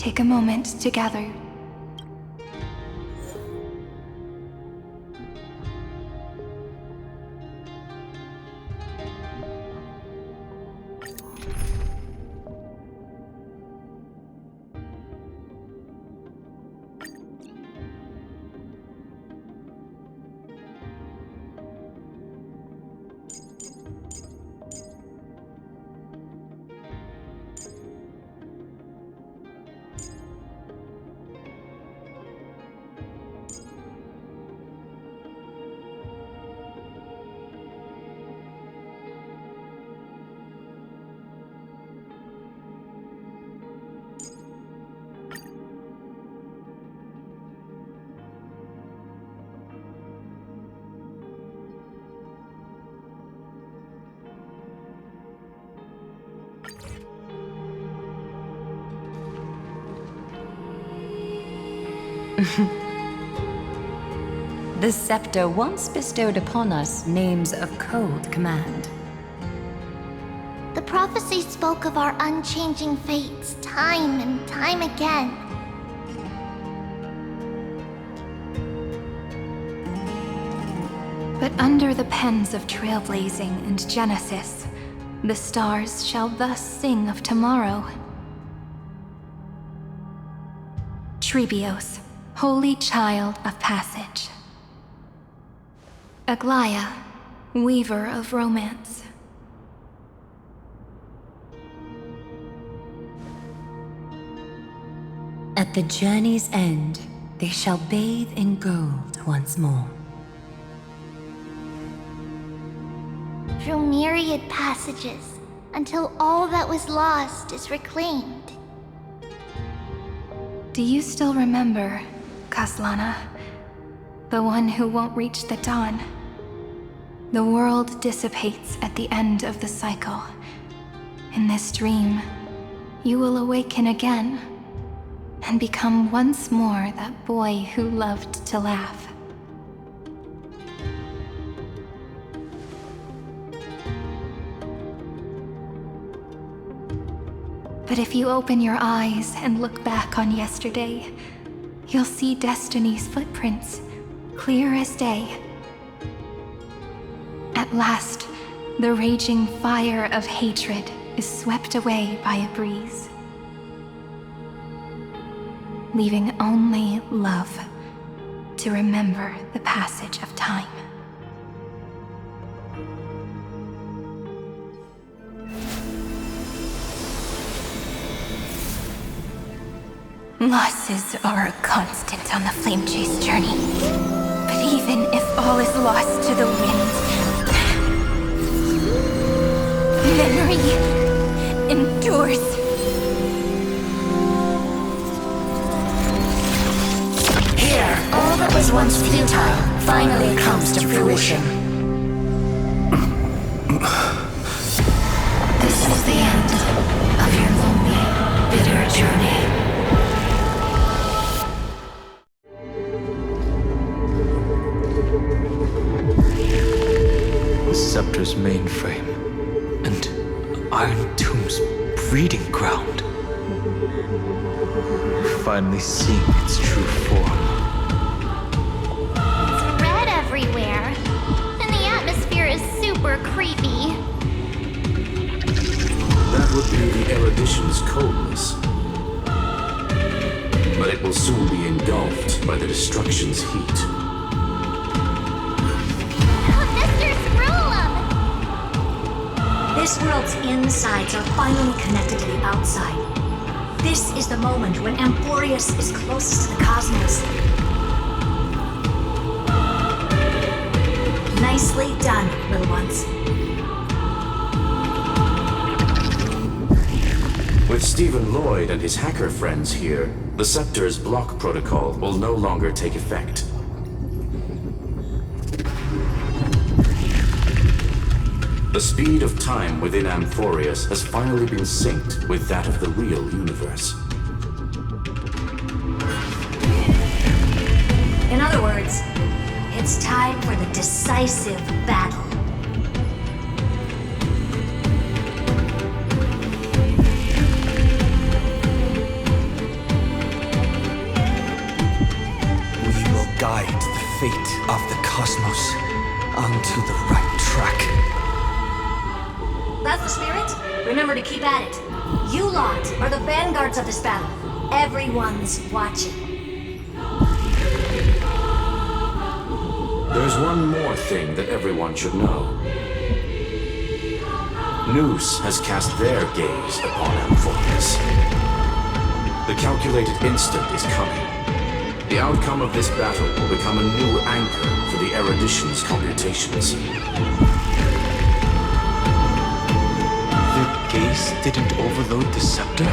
take a moment to gather. The scepter once bestowed upon us names of cold command. The prophecy spoke of our unchanging fates time and time again. But under the pens of Trailblazing and Genesis, the stars shall thus sing of tomorrow. Trebios, holy child of passage. Aglaia, weaver of romance. At the journey's end, they shall bathe in gold once more. Through myriad passages, until all that was lost is reclaimed. Do you still remember, Kaslana? The one who won't reach the dawn? The world dissipates at the end of the cycle. In this dream, you will awaken again and become once more that boy who loved to laugh. But if you open your eyes and look back on yesterday, you'll see Destiny's footprints, clear as day. At last, the raging fire of hatred is swept away by a breeze, leaving only love to remember the passage of time. Losses are a constant on the Flame Chase journey. But even if all is lost to the wind, memory endures. Here, all that was once futile finally comes to fruition. This is the end of your lonely, bitter journey. The scepter's mainframe and Iron Tomb's breeding ground. Finally seeing its true form. It's red everywhere, and the atmosphere is super creepy. That would be the erudition's coldness. But it will soon be engulfed by the destruction's heat. This world's insides are finally connected to the outside. This is the moment when Amphorius is closest to the cosmos. Nicely done, little ones. With Stephen Lloyd and his hacker friends here, the Scepter's block protocol will no longer take effect. The speed of time within Amphorius has finally been synced with that of the real universe. In other words, it's time for the decisive battle. spirit? Remember to keep at it. You lot are the vanguards of this battle. Everyone's watching. There's one more thing that everyone should know. Noose has cast their gaze upon Amphorius. The calculated instant is coming. The outcome of this battle will become a new anchor for the erudition's computations. The gaze didn't overload the scepter?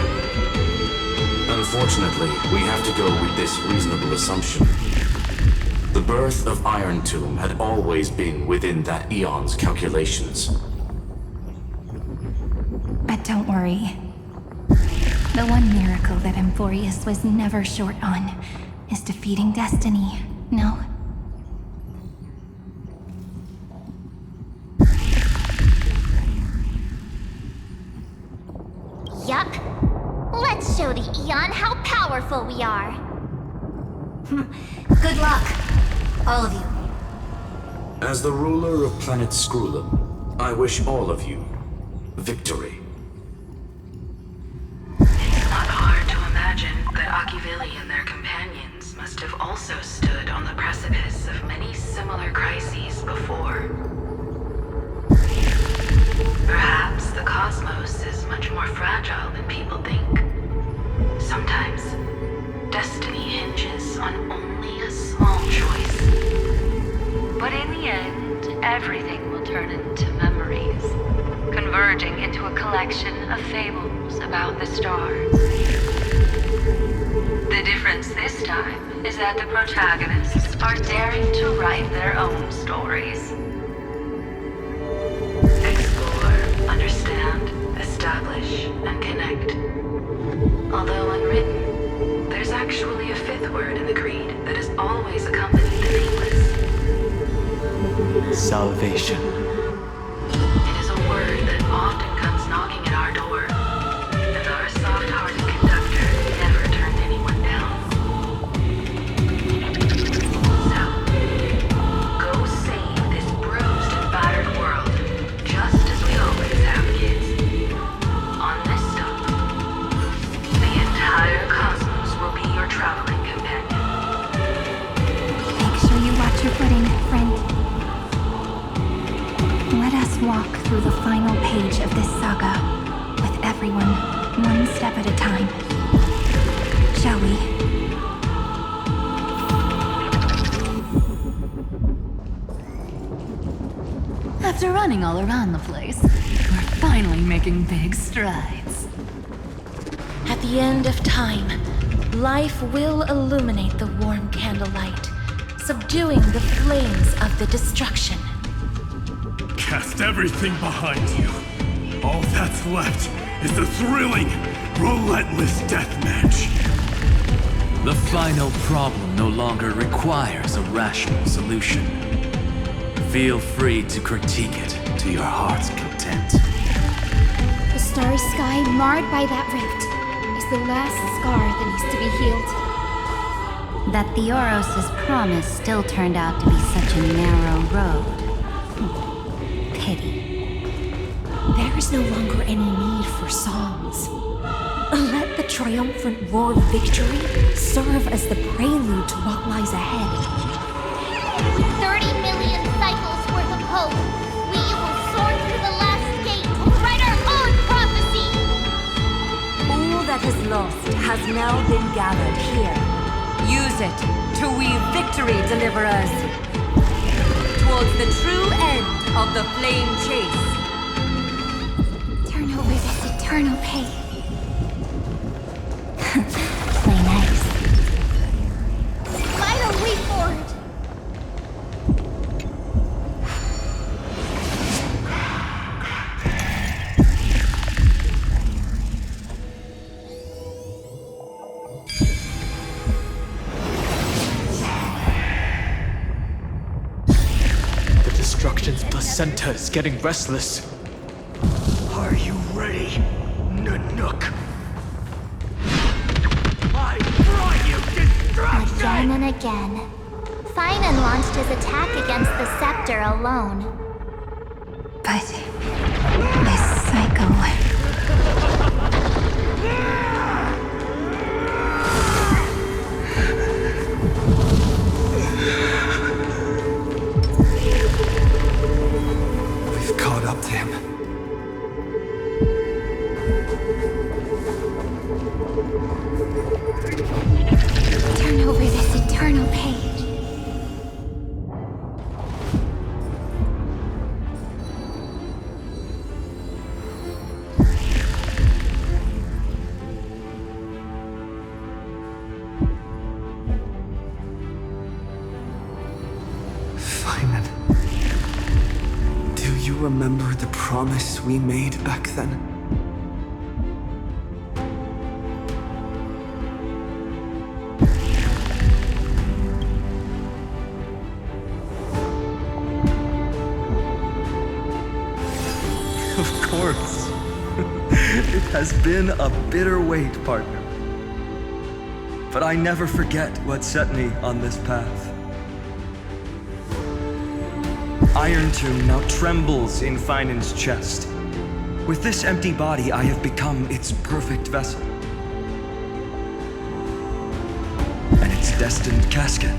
Unfortunately, we have to go with this reasonable assumption. The birth of Iron Tomb had always been within that eon's calculations. But don't worry. The one miracle that Amphorius was never short on is defeating destiny, no? Yup. Let's show the Eon how powerful we are. Good luck, all of you. As the ruler of planet Skrulum, I wish all of you victory. It's not hard to imagine that Akivili and their companions must have also stood on the precipice of many similar crises before. Perhaps the cosmos is much more fragile than people think. Sometimes, destiny hinges on only a small choice. But in the end, everything will turn into memories, converging into a collection of fables about the stars. The difference this time is that the protagonists are daring to write their own stories. Explore, understand, establish, and connect. Although unwritten, there's actually a fifth word in the creed that has always accompanied the nameless. Salvation. It is a word that often comes knocking at our door, and our soft-hearted conductor never turned anyone down. So, go save this bruised and battered world, just as we always have, kids. On this stop, the entire cosmos will be your traveling companion. Make sure you watch your footing, friend. Let us walk through the final page of this saga, with everyone, one step at a time. Shall we? After running all around the place, we're finally making big strides. At the end of time, life will illuminate the warm candlelight, subduing the flames of the destruction. Cast everything behind you. All that's left is the thrilling, relentless deathmatch. The final problem no longer requires a rational solution. Feel free to critique it to your heart's content. The starry sky marred by that rift is the last scar that needs to be healed. That Theoros' promise still turned out to be such a narrow road. Pity. There is no longer any need for songs. Let the triumphant roar of victory serve as the prelude to what lies ahead. With 30 million cycles worth of hope, we will soar through the last gate and write our own prophecy! All that is lost has now been gathered here. Use it to weave victory, deliverers, towards the true end of the flame chase. Turn over this eternal pain. Play nice. Final way forward! The destruction's placenta is getting restless. Are you ready, Nanook? I brought you destruction! Again and again, Finan launched his attack against the scepter alone. But this cycle Turn over this eternal page. Simon, do you remember the promise we made back then? Of course. It has been a bitter wait, partner. But I never forget what set me on this path. Iron Tomb now trembles in Finan's chest. With this empty body, I have become its perfect vessel. And its destined casket.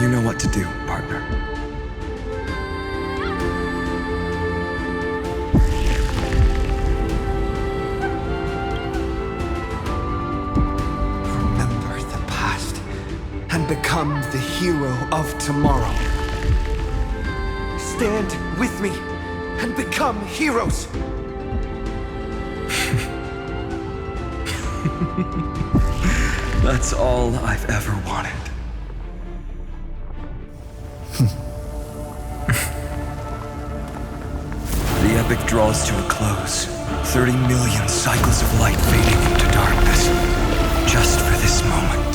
You know what to do, partner. Become the hero of tomorrow. Stand with me and become heroes. That's all I've ever wanted. The epic draws to a close. 30 million cycles of light fading into darkness. Just for this moment.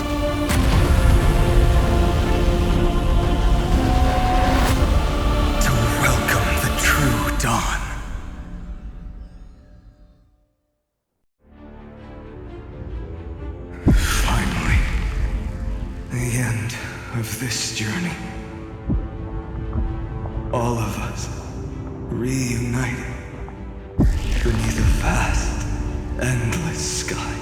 Dawn. Finally, the end of this journey. All of us reunited beneath a vast, endless sky.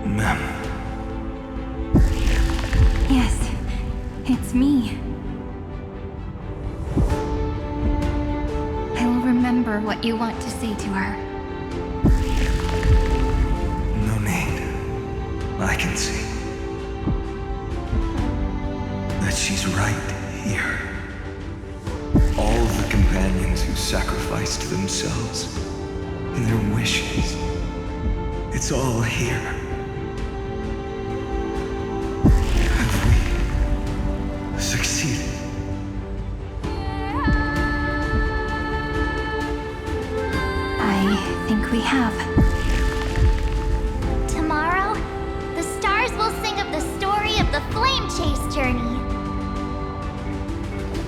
Ma'am. Yes, it's me. Remember what you want to say to her. No need. I can see that she's right here. All the companions who sacrificed themselves and their wishes. It's all here. Have we succeeded? We have. Tomorrow, the stars will sing of the story of the Flame Chase journey.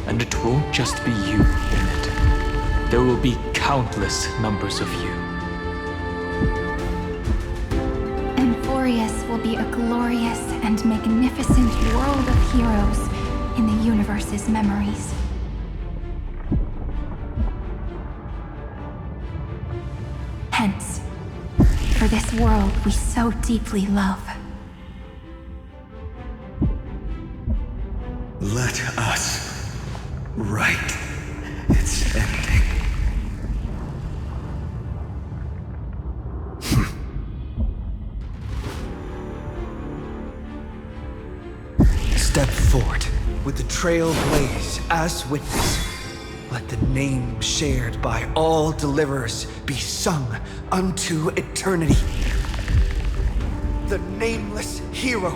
And it won't just be you in it. There will be countless numbers of you. Amphorius will be a glorious and magnificent world of heroes in the universe's memories. Hence, for this world we so deeply love. Let us write its ending. Step forward with the Trailblaze as witness. Let the name shared by all deliverers be sung unto eternity. The nameless hero,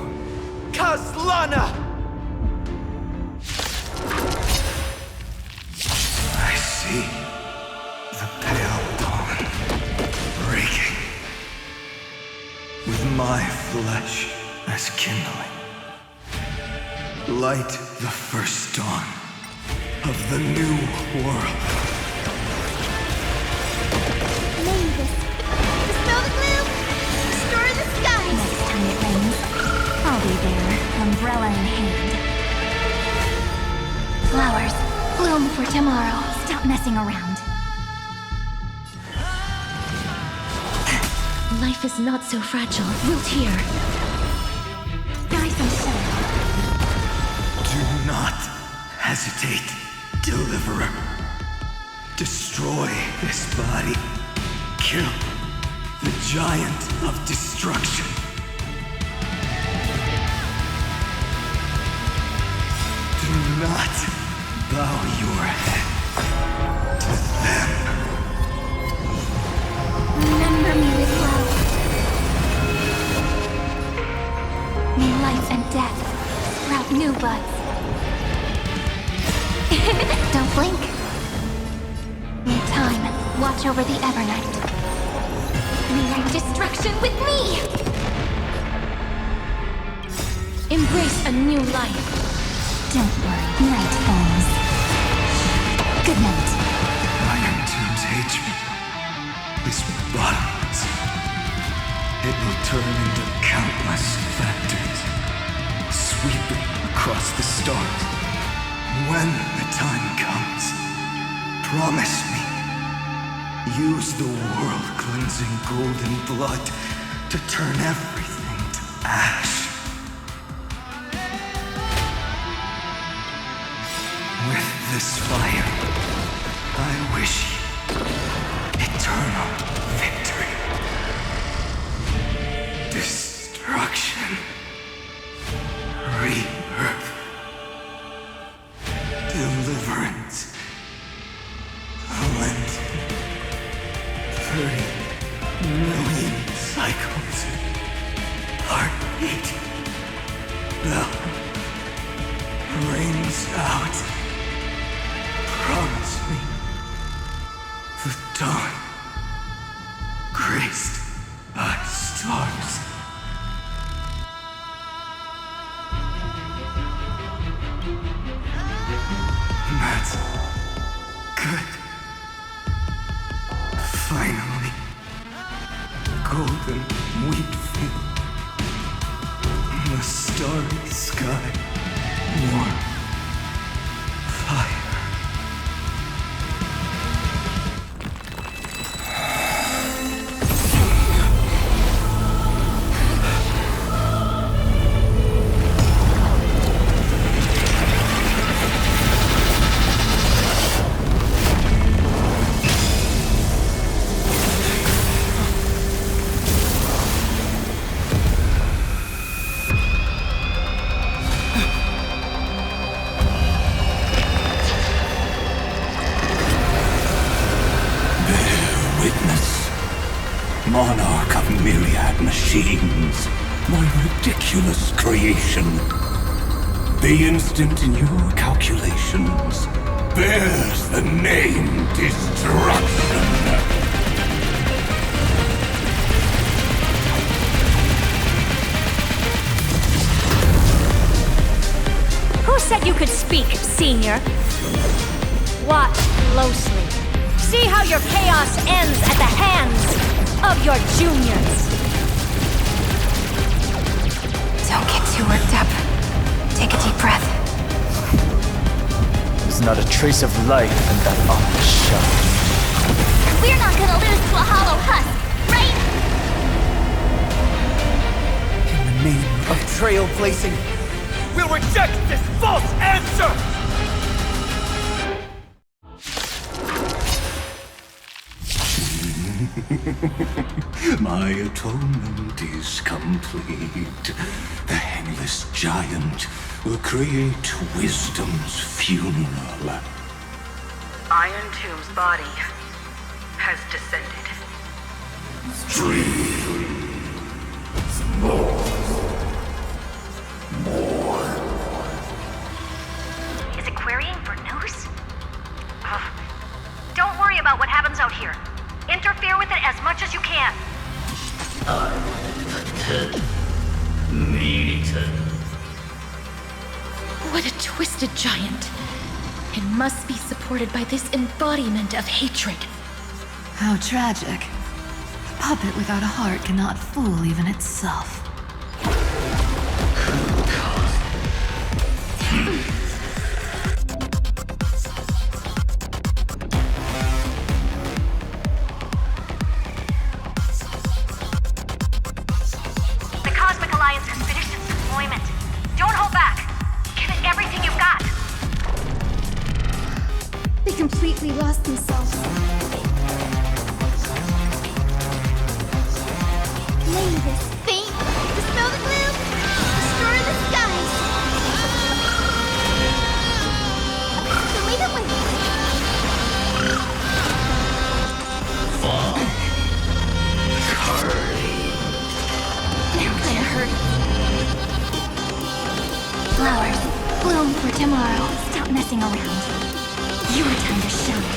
Kaslana! I see the pale dawn breaking, with my flesh as kindling. Light the first dawn of the new world. Mavis, dispel the gloom, restore the skies. Next time it rains, I'll be there, umbrella in hand. Flowers, bloom for tomorrow. Stop messing around. Life is not so fragile. Wilt here. Guys, I'm sorry. Do not hesitate, Deliverer. Destroy this body. Kill the giant of destruction. Do not bow your head to them. Remember me with love. May life and death sprout new buds. Don't blink. May time watch over the Evernight. May destruction with me! Embrace a new life. Don't worry, night falls. Good night. Iron Tomb's hatred is bottomless. It will turn into countless factors, sweeping across the stars. When the time comes, promise me, use the world-cleansing golden blood to turn everything to ash. With this fire, I wish you eternal victory. Destruction. Rebirth. Deliverance. Cleansing. 30 million cycles. Heartbeat. Bell. Rings out. Promise me the dawn graced by stars. That's good. Finally, golden wheat field. The starry sky. Warm fire. Monarch of myriad machines, my ridiculous creation. The instant in your calculations bears the name Destruction. Who said you could speak, Senior? Watch closely. See how your chaos ends at the hands of your juniors. Don't get too worked up. Take a deep breath. There's not a trace of life in that ominous shell. We're not gonna lose to a hollow husk, right? In the name of trailblazing, we'll reject this false answer! My atonement is complete. The Handless Giant will create wisdom's funeral. Iron Tomb's body has descended. Is it querying for news? Don't worry about what happens out here. Interfere with it as much as you can. What a twisted giant. It must be supported by this embodiment of hatred. How tragic. A puppet without a heart cannot fool even itself. The Cosmic Alliance has finished its deployment. Don't hold back. Give it everything you've got. completely lost themselves. Lay this fate, dispel the gloom, destroy the skies. The way that wins. Now kinda hurt. Flowers, bloom for tomorrow. Stop messing around. Your time to shine.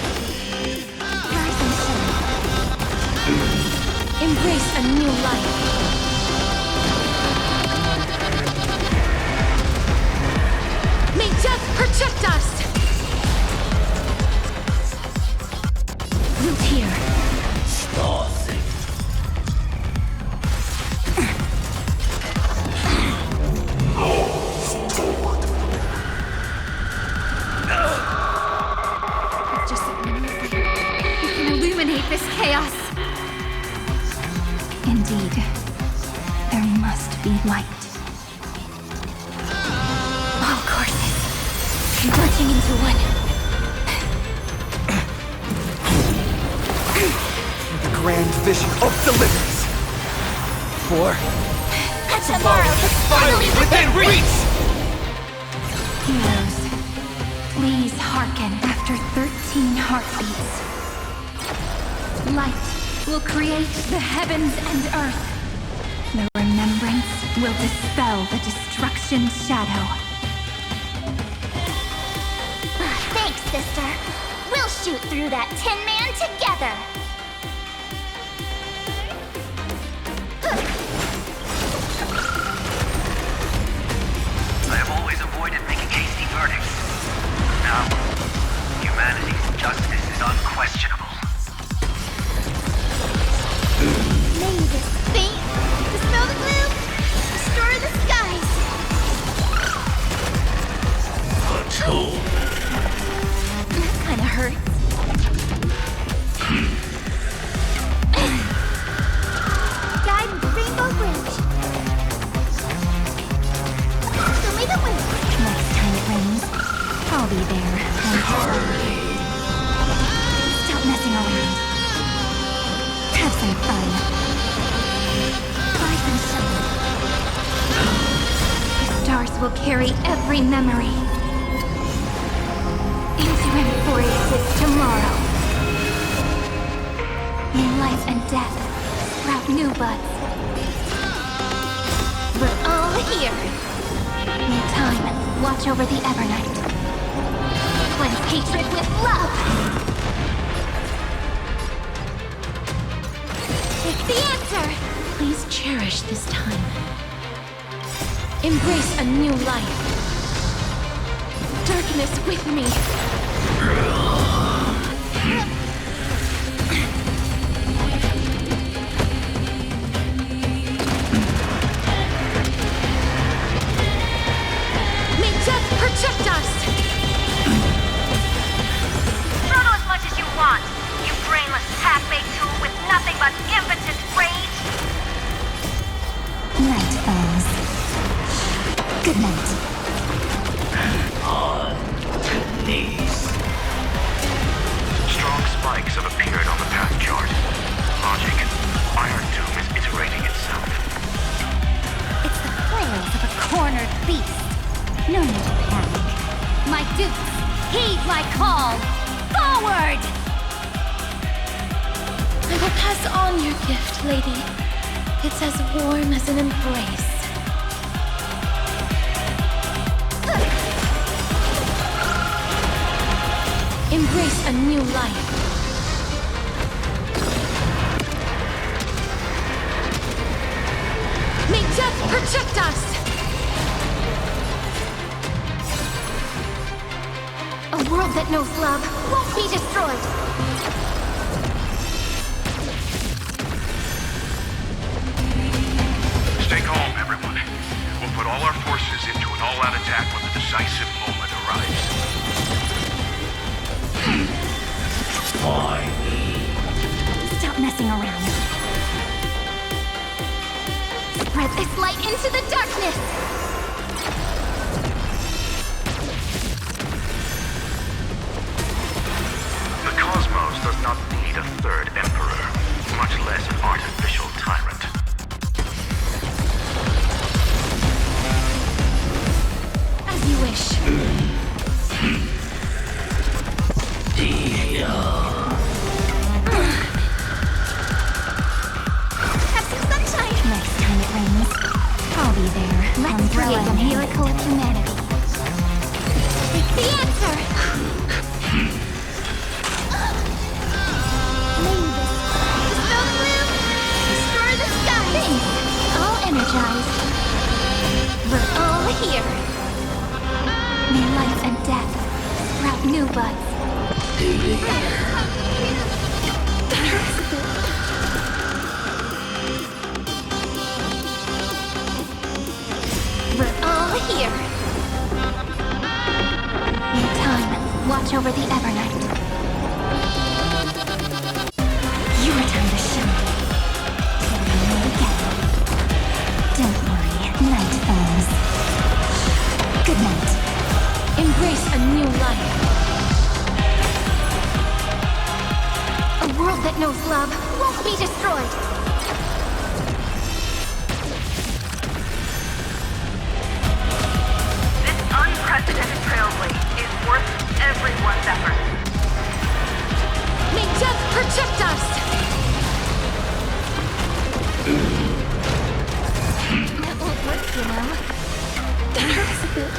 Rise and shine. Embrace a new life. May death protect us! Root here. Just you can illuminate this chaos. Indeed, there must be light. All courses converging into one. The grand vision of deliverance. For Tomorrow is finally within reach! Heroes, please hearken after 13 heartbeats. Light will create the heavens and earth. The remembrance will dispel the destruction's shadow. Thanks, sister. We'll shoot through that Tin Man together. I have always avoided making hasty verdicts. Now, humanity's justice is unquestionable. May this fate dispel the gloom, destroy the skies. This kinda hurts. Guide Rainbow Bridge. Show me the way. Next time it rains, I'll be there. Stop messing around. Have some fun. Rise and shine. The stars will carry every memory into Emporius' tomorrow. May life and death sprout new buds. We're all here. May time watch over the Evernight. Cleanse hatred with love. Take the answer. Please cherish this time. Embrace a new life. Darkness with me. May death protect us! Throttle as much as you want, you brainless half-baked tool with nothing but impotent rage! Night falls. Good night. Strong spikes have appeared on the path chart. Logic. Iron Doom is iterating itself. It's the flails of a cornered beast. No need to panic. My dukes, heed my call. Forward! I will pass on your gift, lady. It's as warm as an embrace. Embrace a new life. May death protect us! A world that knows love won't be destroyed. Stay calm, everyone. We'll put all our forces into an all-out attack when the decisive moment arrives. Stop messing around. Spread this light into the darkness. does not need a third emperor, much less an artificial tyrant. As you wish. Have some sunshine. Next time it rains, I'll be there. Let's create the miracle of humanity. The answer! Dispel gloom! Destroy the sky! Thanks. All energized. We're all here. May life and death sprout new buds. We're all here. In time, watch over the Evernight. Your time to shine. Till we meet again. Don't worry, night falls. Good night. Embrace a new life. A world that knows love won't be destroyed. This unprecedented Trailblaze is worth everyone's effort. May death protect us! That won't work, you know. That hurts a bit.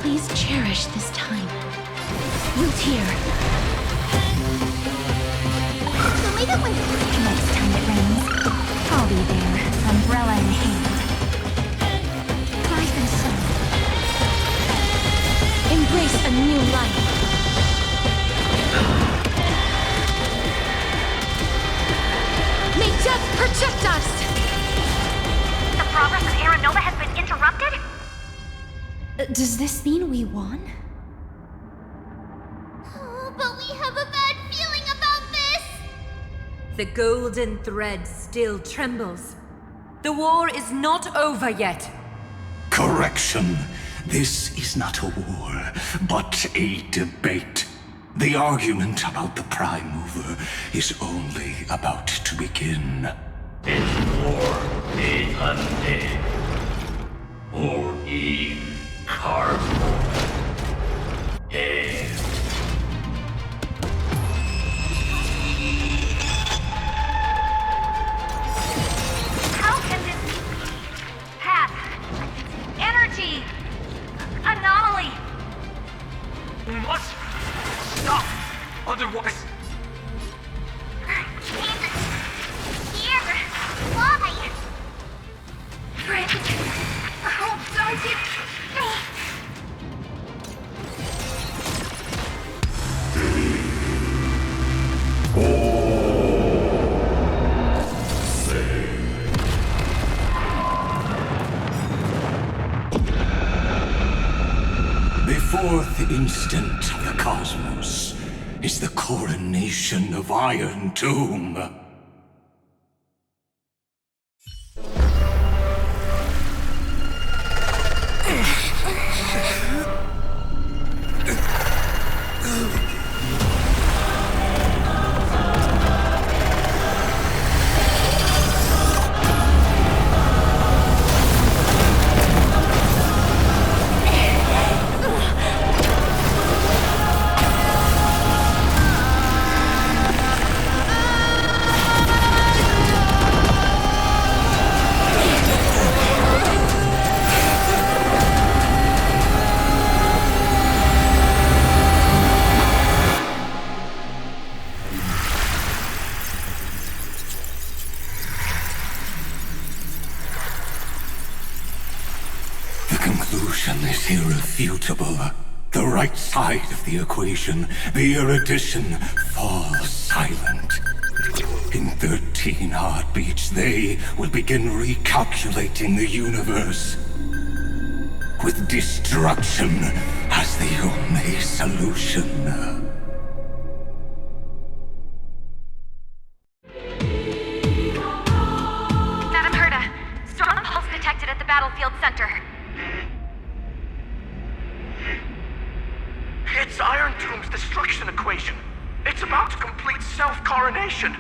Please cherish this time. We'll tear. Only the way. Next time it rains, I'll be there, umbrella in hand. Life and soul. Embrace a new life. May death protect us! The progress of Aeronova has been interrupted? Does this mean we won? Oh, but we have a bad feeling about this! The golden thread still trembles. The war is not over yet. Correction. This is not a war, but a debate. The argument about the Prime Mover is only about to begin. This war is undead. Or incarnate. How can this path, energy, anomaly? We must stop, otherwise... Here, why? Friend, oh, don't you... The fourth instant of the cosmos is the coronation of Iron Tomb. Is irrefutable. The right side of the equation, the erudition, falls silent. In 13 heartbeats, they will begin recalculating the universe. With destruction as the only solution. Madam Herda, strong pulse detected at the battlefield center. It's Iron Iron Tomb's destruction equation. It's about to complete self-coronation.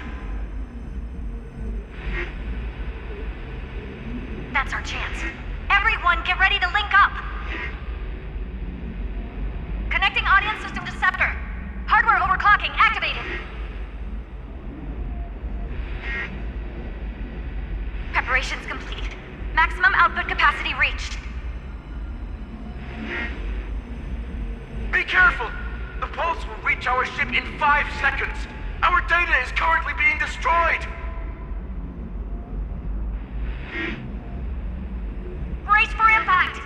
That's our chance. Everyone, get ready to link up! Connecting audience system to Scepter. Hardware overclocking activated. Preparations complete. Maximum output capacity reached. Be careful! The pulse will reach our ship in 5 seconds. Our data is currently being destroyed. Brace for impact!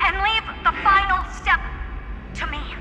And leave the final step to me.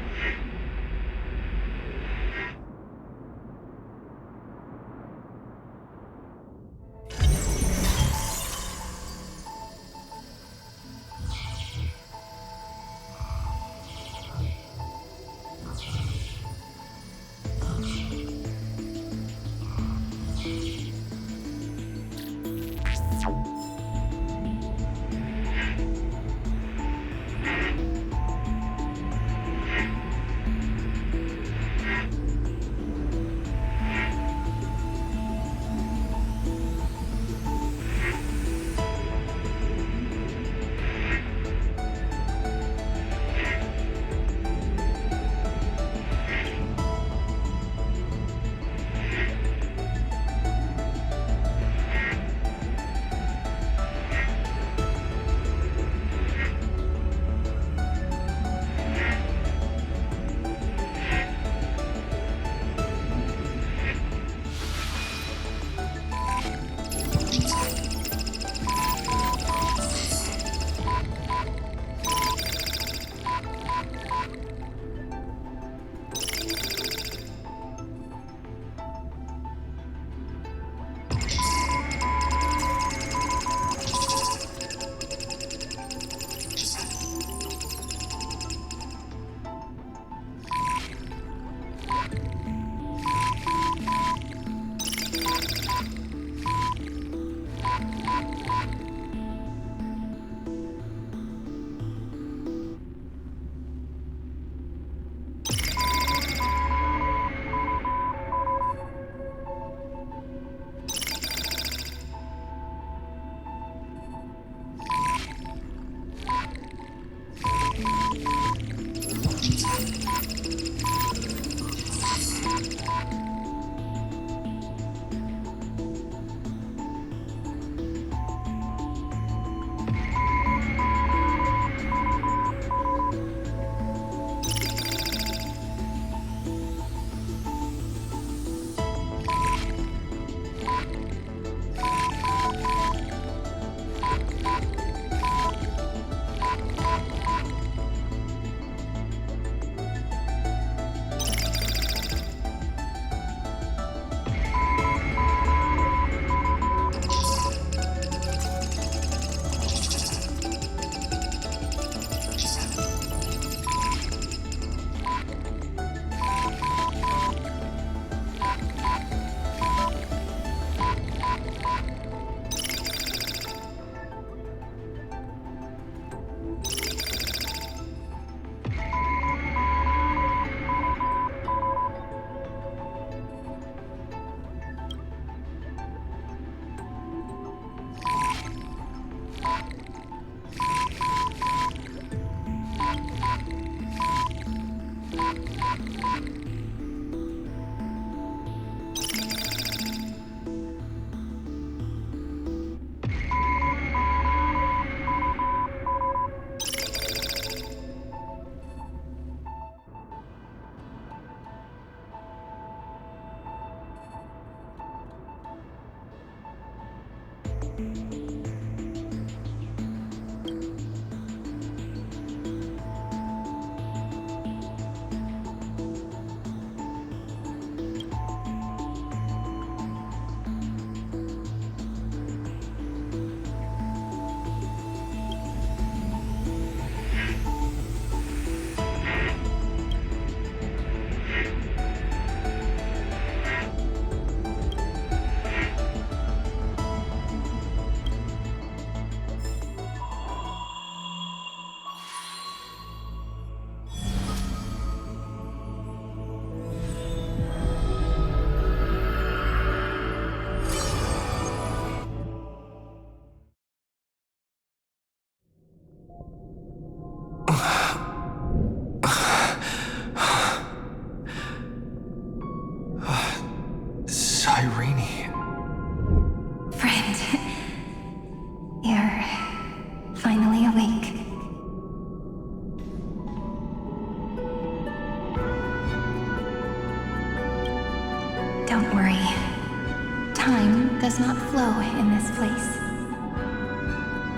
place.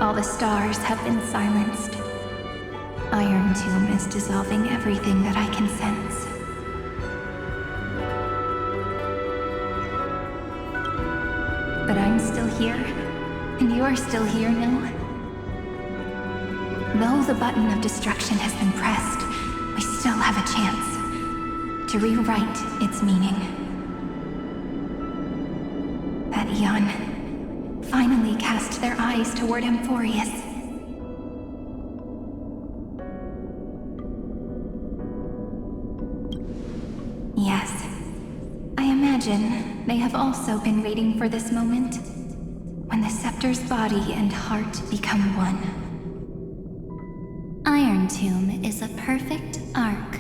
All the stars have been silenced. Iron Tomb is dissolving everything that I can sense. But I'm still here, and you're still here, no? Though the button of destruction has been pressed, we still have a chance to rewrite its meaning. That Eon finally cast their eyes toward Amphorius. Yes, I imagine they have also been waiting for this moment, when the scepter's body and heart become one. Iron Tomb is a perfect arc.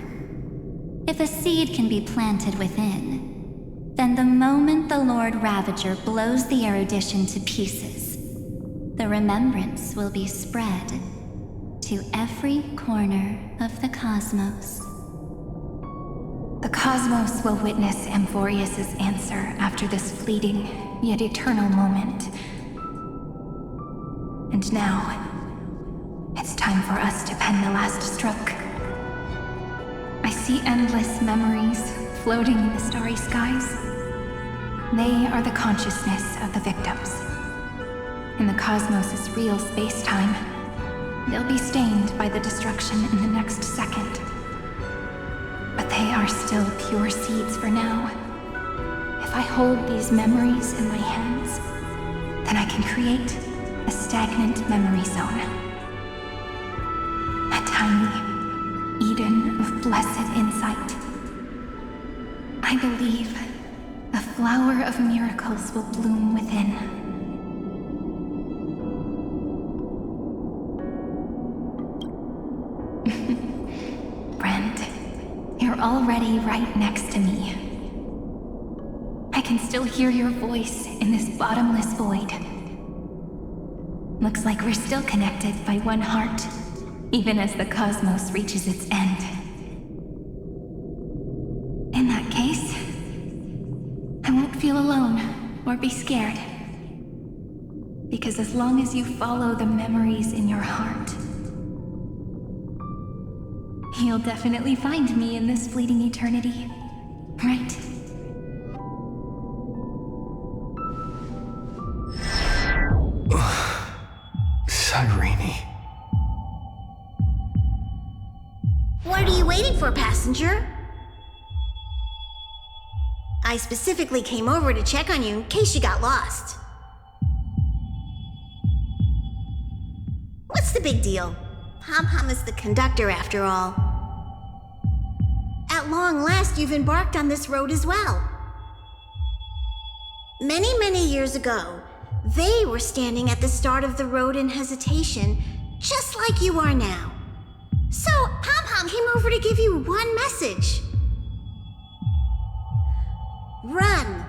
If a seed can be planted within, then the moment the Lord Ravager blows the erudition to pieces, the remembrance will be spread to every corner of the cosmos. The cosmos will witness Amphorius' answer after this fleeting, yet eternal moment. And now, it's time for us to pen the last stroke. I see endless memories floating in the starry skies. They are the consciousness of the victims. In the cosmos' real space-time, they'll be stained by the destruction in the next second. But they are still pure seeds for now. If I hold these memories in my hands, then I can create a stagnant memory zone. A tiny Eden of blessed insight. I believe the flower of miracles will bloom within. Friend, you're already right next to me. I can still hear your voice in this bottomless void. Looks like we're still connected by one heart, even as the cosmos reaches its end. In that case, I won't feel alone or be scared. Because as long as you follow the memories in your heart, you'll definitely find me in this fleeting eternity, right? Irene. What are you waiting for, passenger? I specifically came over to check on you in case you got lost. What's the big deal? Pom-Pom is the conductor after all. At long last, you've embarked on this road as well. Many, many years ago, they were standing at the start of the road in hesitation, just like you are now. So, Pom-Pom came over to give you one message. Run.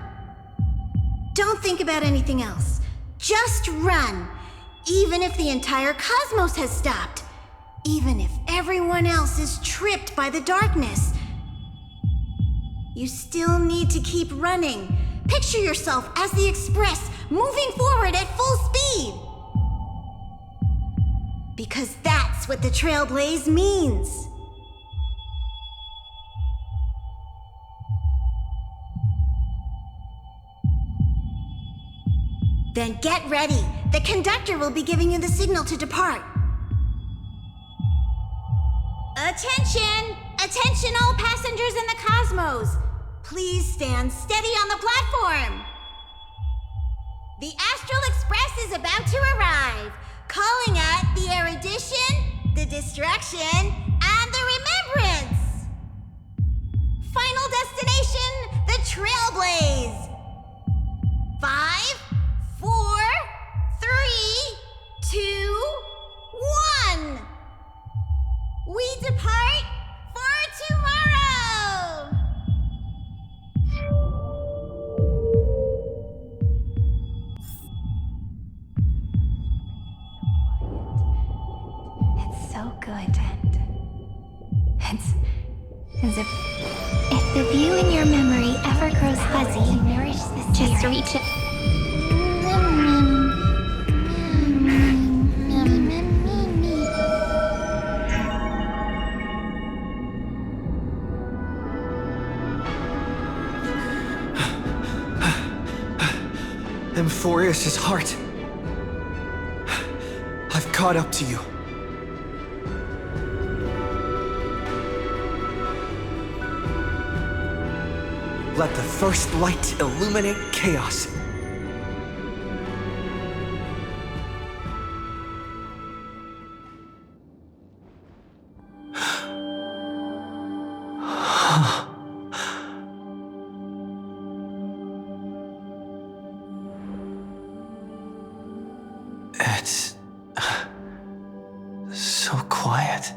Don't think about anything else. Just run. Even if the entire cosmos has stopped. Even if everyone else is tripped by the darkness. You still need to keep running. Picture yourself as the Express, moving forward at full speed. Because that's what the Trailblaze means. Then get ready. The conductor will be giving you the signal to depart. Attention! Attention all passengers in the cosmos! Please stand steady on the platform. The Astral Express is about to arrive, calling at the erudition, the destruction, and the remembrance. Final destination, the Trailblaze. 5, 4, 3, 2, 1. We depart for tomorrow. It's so good, and it's as if the view in your memory ever grows fuzzy, nourish this just reach it. Amphorius' heart. I've caught up to you. Let the first light illuminate chaos. It's so quiet.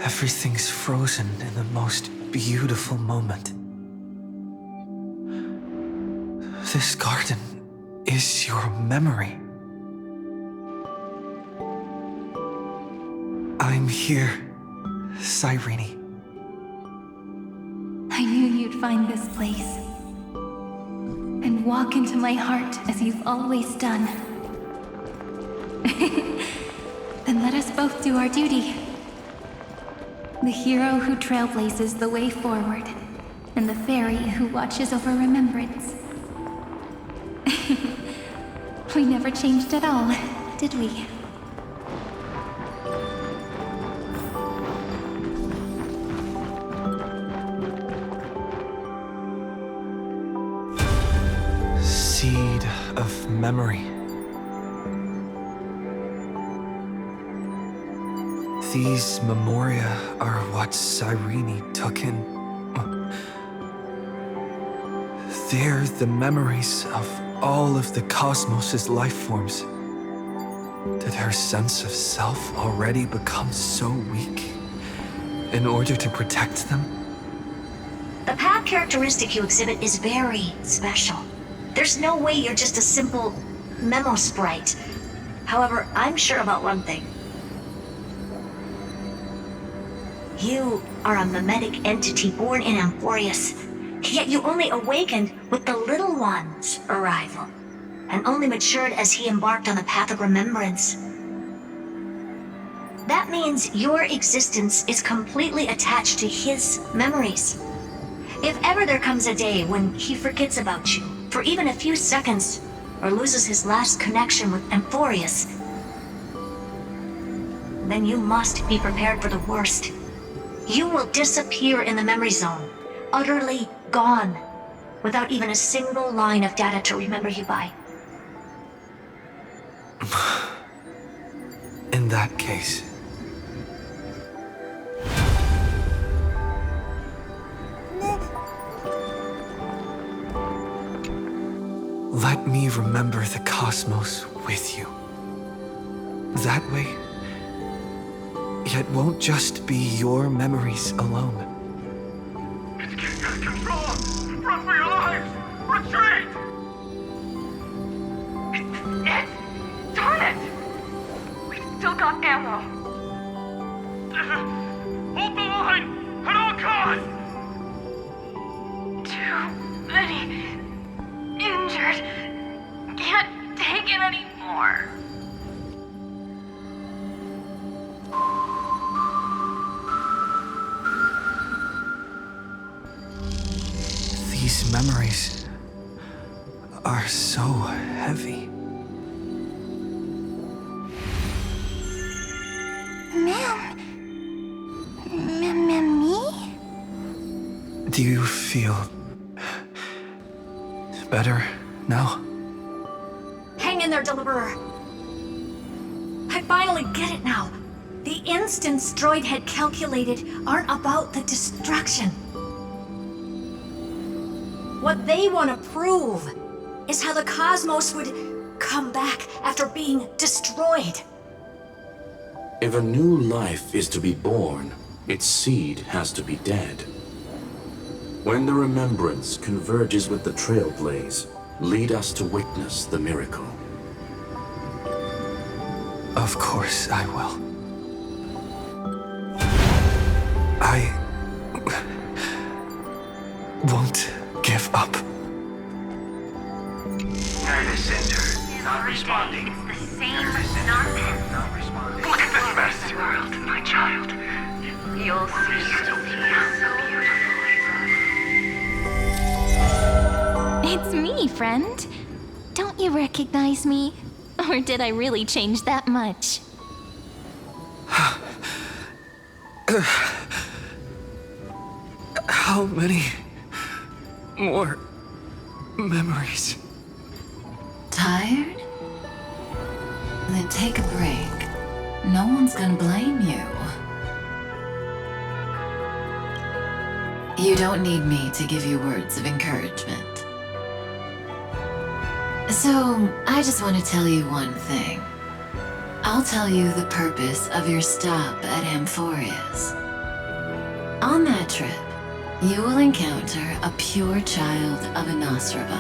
Everything's frozen in the most beautiful moment. This garden is your memory. I'm here, Cyrene. I knew you'd find this place and walk into my heart as you've always done. Then let us both do our duty. The hero who trailblazes the way forward, and the fairy who watches over remembrance. We never changed at all, did we? Seed of memory. These memoria are what Cyrene took in. They're the memories of all of the cosmos' life forms. Did her sense of self already become so weak in order to protect them? The path characteristic you exhibit is very special. There's no way you're just a simple memo sprite. However, I'm sure about one thing. You are a mimetic entity born in Amphorius, yet you only awakened with the Little One's arrival, and only matured as he embarked on the path of remembrance. That means your existence is completely attached to his memories. If ever there comes a day when he forgets about you, for even a few seconds, or loses his last connection with Amphorius, then you must be prepared for the worst. You will disappear in the memory zone, utterly gone, without even a single line of data to remember you by. In that case... let me remember the cosmos with you. That way, it won't just be your memories alone. It's getting out of control! Run for your lives! Retreat! It's... darn it! We've still got ammo. Hold the line! At all costs! Too many... injured. Can't take it anymore. These memories are so heavy. Me? Do you feel better now? Hang in there, Deliverer. I finally get it now. The instants Droid had calculated aren't about the destruction. What they want to prove is how the cosmos would come back after being destroyed. If a new life is to be born, its seed has to be dead. When the remembrance converges with the Trailblaze, lead us to witness the miracle. Of course I will. I won't give up. Nervous center, not responding. It's the same nonsense. Not responding. Look at this mess. World, my child. You'll see. So beautiful. It's me, friend. Don't you recognize me? Or did I really change that much? How many more memories? Tired? Then take a break. No one's gonna blame you. You don't need me to give you words of encouragement. So, I just want to tell you one thing. I'll tell you the purpose of your stop at Amphorius. On that trip, you will encounter a pure child of Anastrava.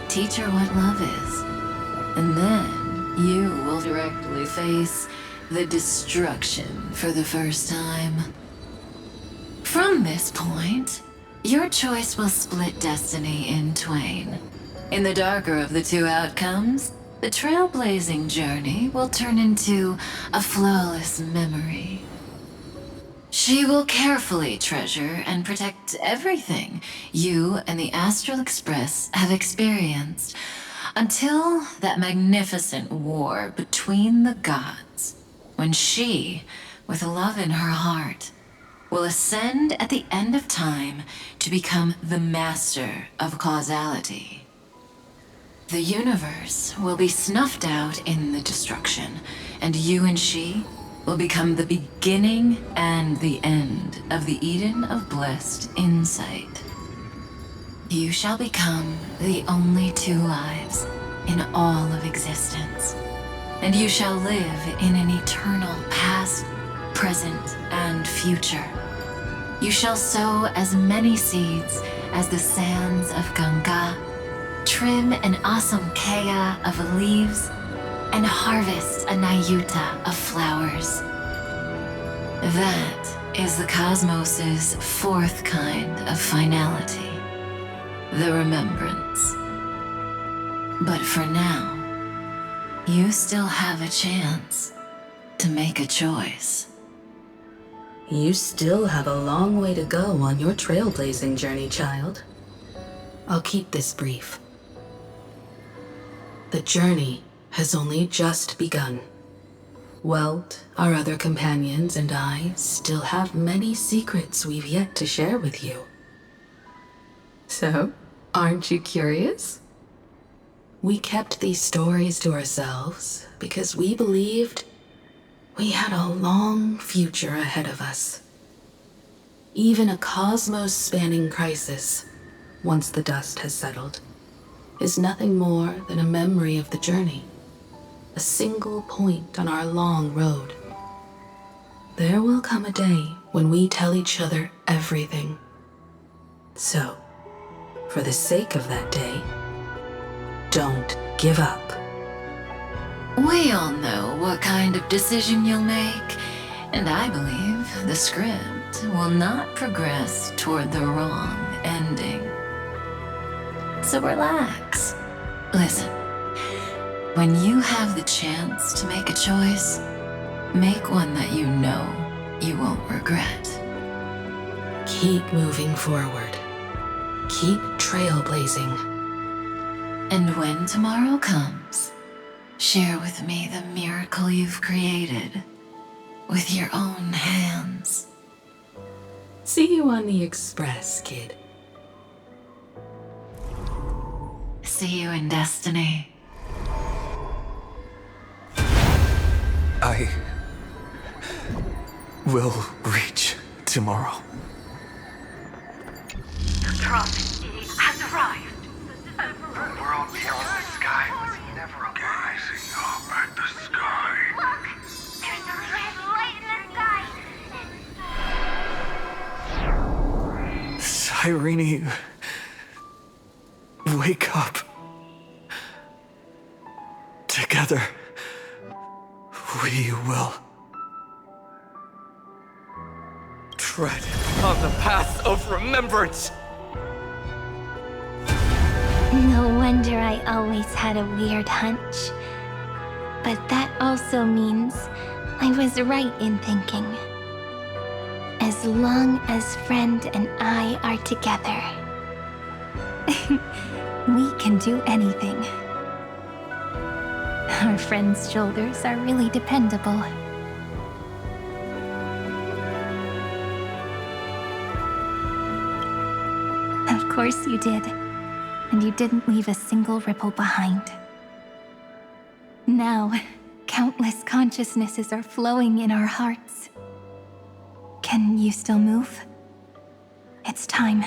Teach her what love is. And then you will directly face the destruction for the first time. From this point, your choice will split destiny in twain. In the darker of the two outcomes, the trailblazing journey will turn into a flawless memory. She will carefully treasure and protect everything you and the Astral Express have experienced until that magnificent war between the gods, when she, with love in her heart, will ascend at the end of time to become the master of causality. The universe will be snuffed out in the destruction, and you and she will become the beginning and the end of the Eden of blessed insight. You shall become the only two lives in all of existence, and you shall live in an eternal past, present, and future. You shall sow as many seeds as the sands of Ganga, trim an awesome kea of leaves, and harvest a nayuta of flowers. That is the cosmos's fourth kind of finality, the remembrance. But for now, you still have a chance to make a choice. You still have a long way to go on your trailblazing journey, child. I'll keep this brief. The journey has only just begun. Welt, our other companions, and I still have many secrets we've yet to share with you. So, aren't you curious? We kept these stories to ourselves because we believed we had a long future ahead of us. Even a cosmos-spanning crisis, once the dust has settled, is nothing more than a memory of the journey, a single point on our long road. There will come a day when we tell each other everything. So, for the sake of that day, don't give up. We all know what kind of decision you'll make, and I believe the script will not progress toward the wrong ending. So relax. Listen, when you have the chance to make a choice, make one that you know you won't regret. Keep moving forward. Keep trailblazing. And when tomorrow comes, share with me the miracle you've created with your own hands. See you on the Express, kid. See you in destiny. I will reach tomorrow. The drop has arrived. The world beyond the sky was never gazing up at the sky. Look! There's a red light in the sky! Irene, wake up. Together, we will tread on the path of remembrance. No wonder I always had a weird hunch. But that also means I was right in thinking. As long as Friend and I are together, We can do anything. Our friend's shoulders are really dependable. Of course you did. And you didn't leave a single ripple behind. Now, countless consciousnesses are flowing in our hearts. Can you still move? It's time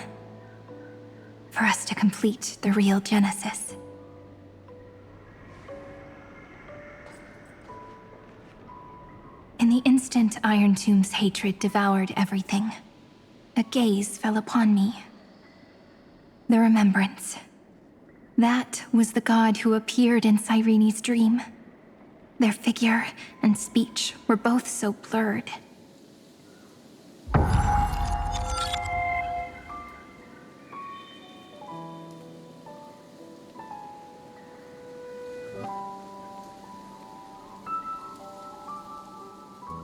for us to complete the real Genesis. In the instant Iron Tomb's hatred devoured everything, a gaze fell upon me. The remembrance. That was the god who appeared in Cyrene's dream. Their figure and speech were both so blurred.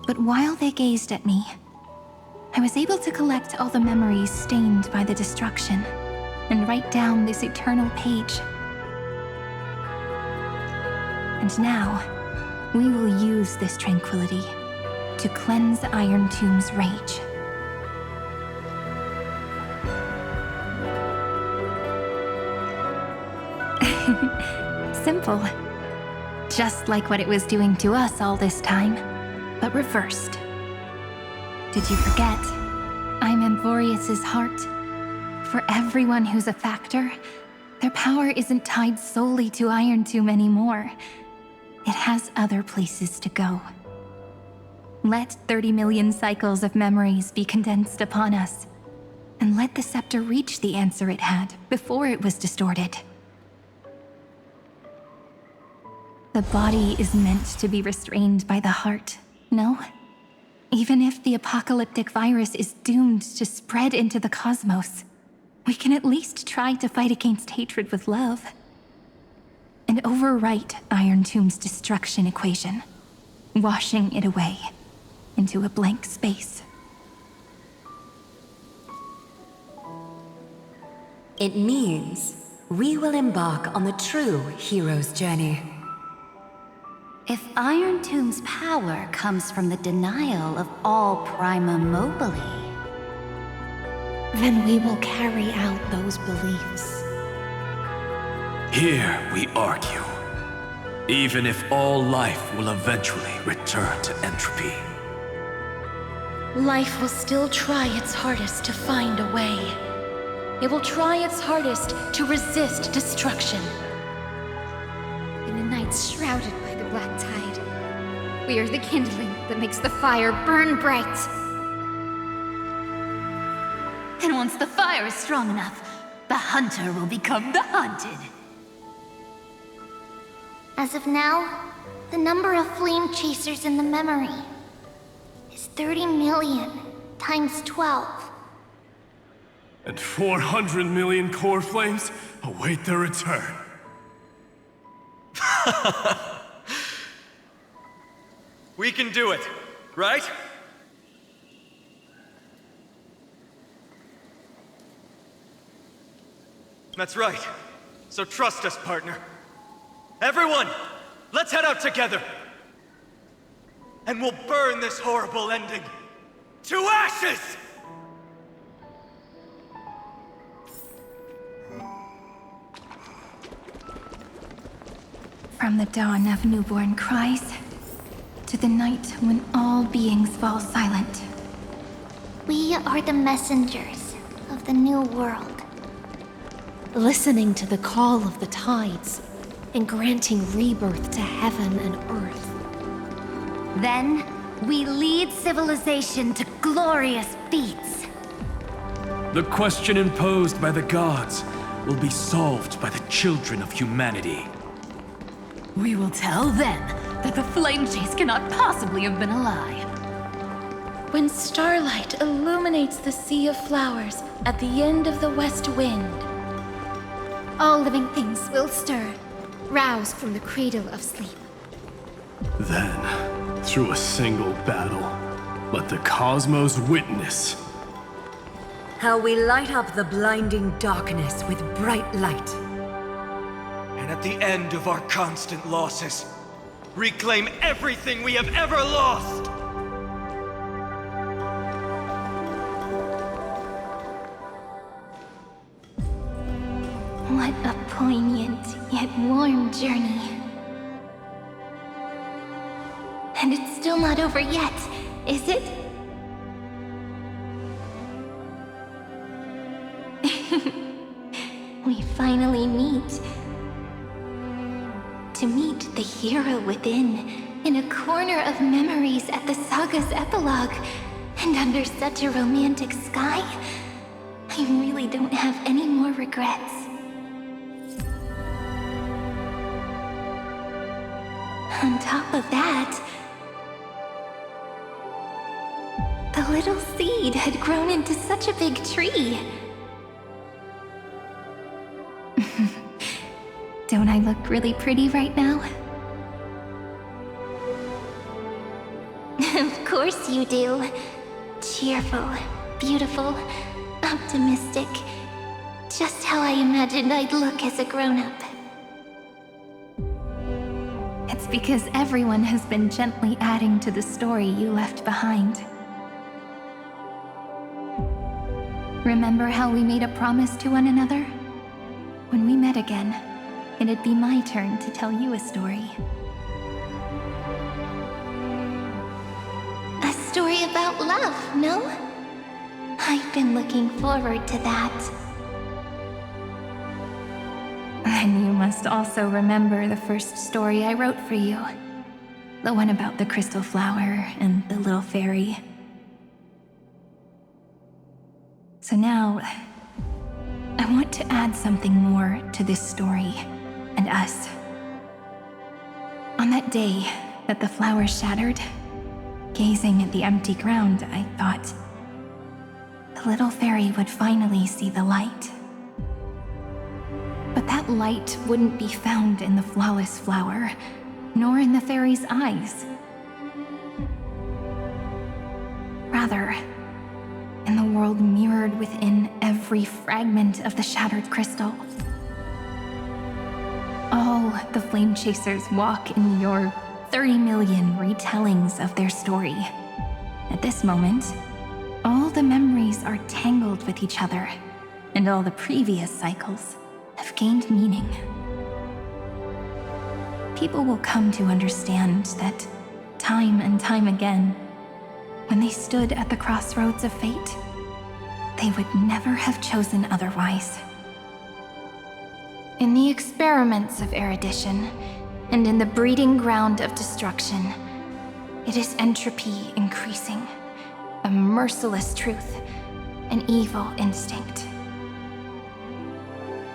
But while they gazed at me, I was able to collect all the memories stained by the destruction and write down this eternal page. And now, we will use this tranquility to cleanse Iron Tomb's rage. Simple. Just like what it was doing to us all this time, but reversed. Did you forget? I'm Amphorius's heart. For everyone who's a factor, their power isn't tied solely to Iron Tomb anymore. It has other places to go. Let 30 million cycles of memories be condensed upon us, and let the scepter reach the answer it had before it was distorted. The body is meant to be restrained by the heart, no? Even if the apocalyptic virus is doomed to spread into the cosmos, we can at least try to fight against hatred with love. And overwrite Iron Tomb's destruction equation, washing it away into a blank space. It means we will embark on the true hero's journey. If Iron Tomb's power comes from the denial of all Prima Mobile, then we will carry out those beliefs. Here we argue. Even if all life will eventually return to entropy. Life will still try its hardest to find a way. It will try its hardest to resist destruction. In a night shrouded by the black tide, we are the kindling that makes the fire burn bright. And once the fire is strong enough, the hunter will become the hunted. As of now, the number of flame chasers in the memory is 30 million times 12. And 400 million core flames await their return. We can do it, right? That's right. So trust us, partner. Everyone, let's head out together. And we'll burn this horrible ending to ashes! From the dawn of newborn cries, to the night when all beings fall silent. We are the messengers of the new world. Listening to the call of the tides, and granting rebirth to heaven and earth. Then, we lead civilization to glorious feats. The question imposed by the gods will be solved by the children of humanity. We will tell them that the flame chase cannot possibly have been a lie. When starlight illuminates the sea of flowers at the end of the west wind, all living things will stir, roused from the cradle of sleep. Then, through a single battle, let the cosmos witness how we light up the blinding darkness with bright light. At the end of our constant losses, reclaim everything we have ever lost! What a poignant yet warm journey. And it's still not over yet, is it? We finally meet. To meet the hero within, in a corner of memories at the saga's epilogue, and under such a romantic sky, I really don't have any more regrets. On top of that, the little seed had grown into such a big tree. Don't I look really pretty right now? Of course you do. Cheerful, beautiful, optimistic. Just how I imagined I'd look as a grown-up. It's because everyone has been gently adding to the story you left behind. Remember how we made a promise to one another? When we met again, it'd be my turn to tell you a story. A story about love, no? I've been looking forward to that. And you must also remember the first story I wrote for you. The one about the crystal flower and the little fairy. So now, I want to add something more to this story and us. On that day that the flower shattered, gazing at the empty ground, I thought the little fairy would finally see the light. But that light wouldn't be found in the flawless flower, nor in the fairy's eyes. Rather, in the world mirrored within every fragment of the shattered crystal. All the flame chasers walk in your 30 million retellings of their story. At this moment, all the memories are tangled with each other, and all the previous cycles have gained meaning. People will come to understand that time and time again, when they stood at the crossroads of fate, they would never have chosen otherwise. In the experiments of erudition, and in the breeding ground of destruction, it is entropy increasing, a merciless truth, an evil instinct.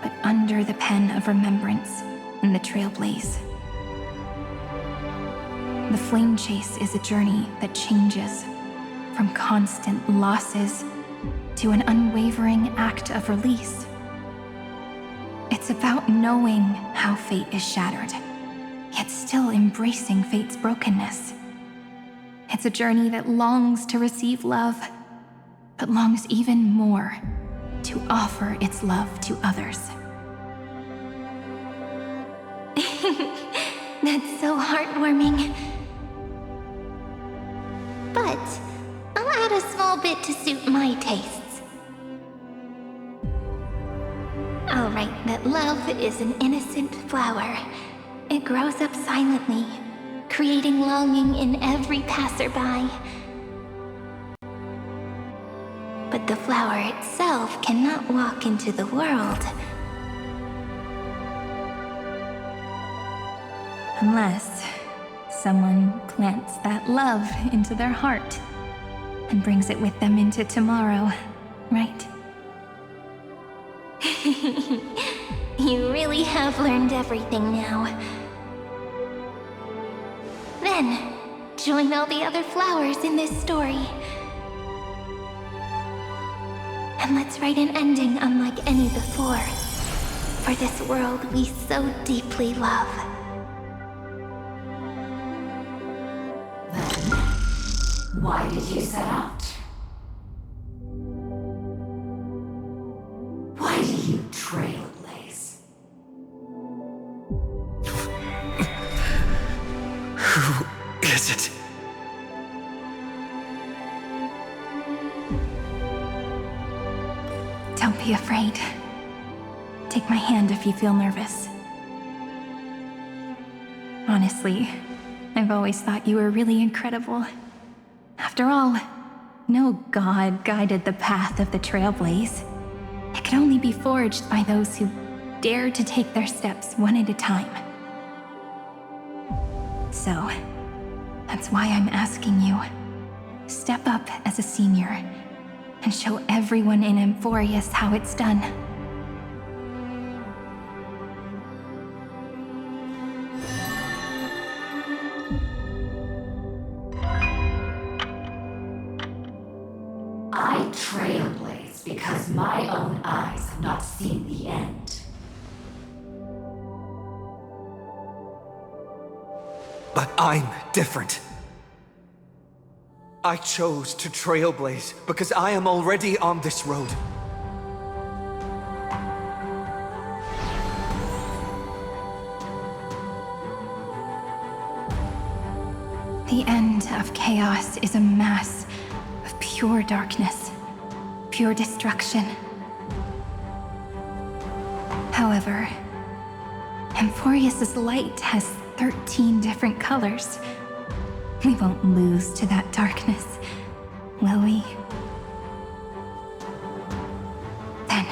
But under the pen of remembrance in the Trailblaze, the flame chase is a journey that changes from constant losses to an unwavering act of release. It's about knowing how fate is shattered, yet still embracing fate's brokenness. It's a journey that longs to receive love, but longs even more to offer its love to others. That's so heartwarming. But I'll add a small bit to suit my tastes. I'll write that love is an innocent flower. It grows up silently, creating longing in every passerby. But the flower itself cannot walk into the world unless someone plants that love into their heart and brings it with them into tomorrow, right? You really have learned everything now. Then, join all the other flowers in this story. And let's write an ending unlike any before, for this world we so deeply love. Why did you set out? Why do you trailblaze? Who is it? Don't be afraid. Take my hand if you feel nervous. Honestly, I've always thought you were really incredible. After all, no god guided the path of the Trailblaze. It could only be forged by those who dare to take their steps one at a time. So, that's why I'm asking you. Step up as a senior and show everyone in Amphorius how it's done. I trailblaze because my own eyes have not seen the end. But I'm different. I chose to trailblaze because I am already on this road. The end of chaos is a mass of pure darkness, pure destruction. However, Amphorius' light has 13 different colors. We won't lose to that darkness, will we? Then,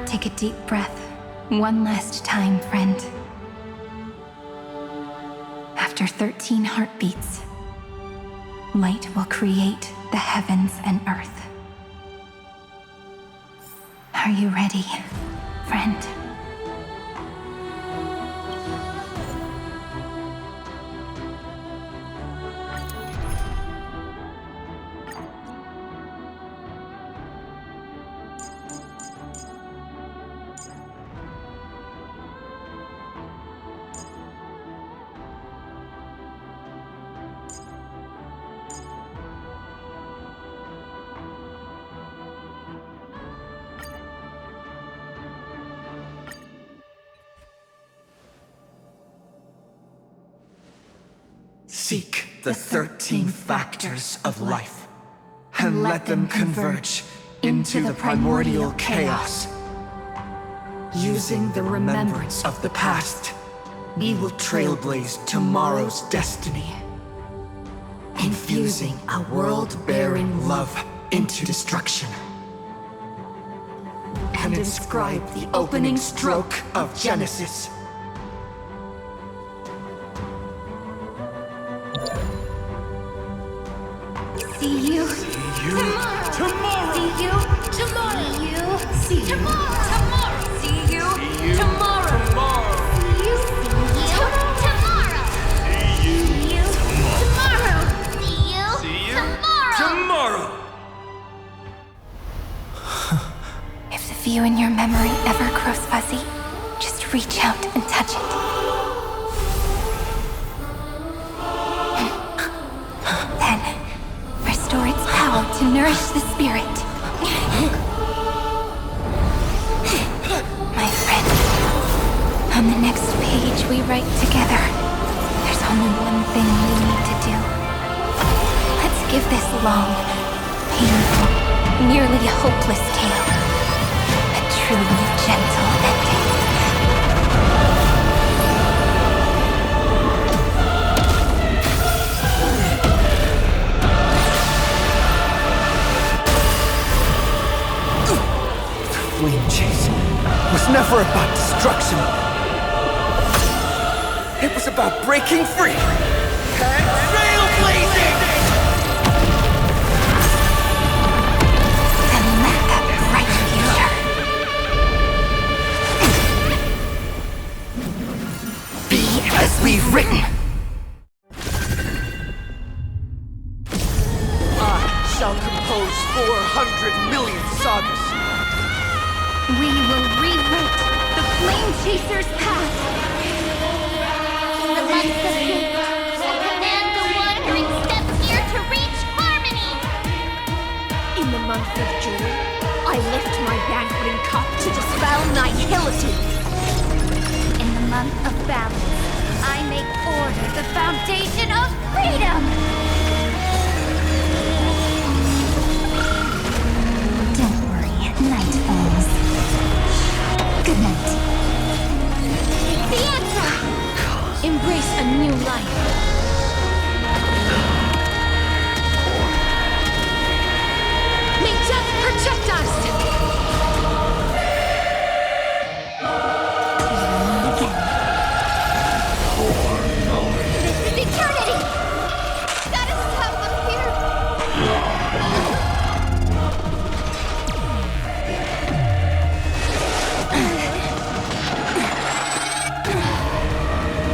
take a deep breath, one last time, friend. After 13 heartbeats, light will create the heavens and earth. Are you ready, friend? Seek the 13 factors of life, and let them converge into the primordial chaos. Using the remembrance of the past, we will trailblaze tomorrow's destiny, infusing a world-bearing love into destruction, and inscribe the opening stroke of Genesis. See you tomorrow. See you tomorrow. See you tomorrow. See you tomorrow. See you tomorrow. See you tomorrow. See you tomorrow. If the view in your memory ever grows fuzzy, just reach out and touch it. Then, restore its power to nourish the spirit. My friend, on the next page we write together, there's only one thing we need to do. Let's give this long, painful, nearly hopeless tale a truly gentle ending. Flame chase was never about destruction. It was about breaking free and trailblazing! And let that bright future be as we've written. I shall compose 400 million sagas. We will rewrite the Flame Chaser's path. In the months of hate, I command the wandering steps here to reach harmony. In the month of joy, I lift my banqueting cup to dispel nihility. In the month of balance, I make order the foundation of freedom! Don't worry, night falls. Good night. The answer! Embrace a new life. May death protect us! This is eternity! Gotta stop up here!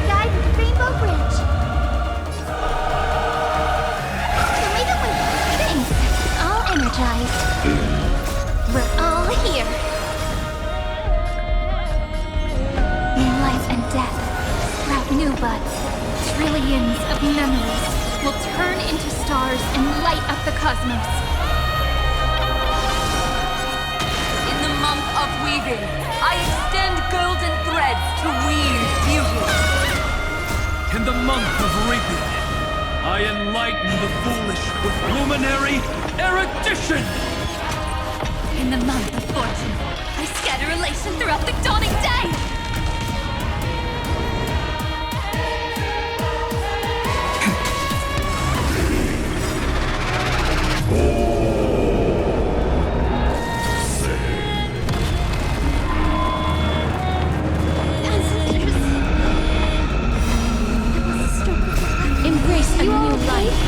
Guide Rainbow Bridge! Show me the way! Thanks. All energized. We're all here! In life and death, sprout new buds. Trillions of memories will turn into stars and light up the cosmos. In the month of weaving, I extend golden threads to weave beauty. In the month of reaping, I enlighten the foolish with luminary erudition! In the month of fortune, I scatter elation throughout the dawning day! Embrace a new life.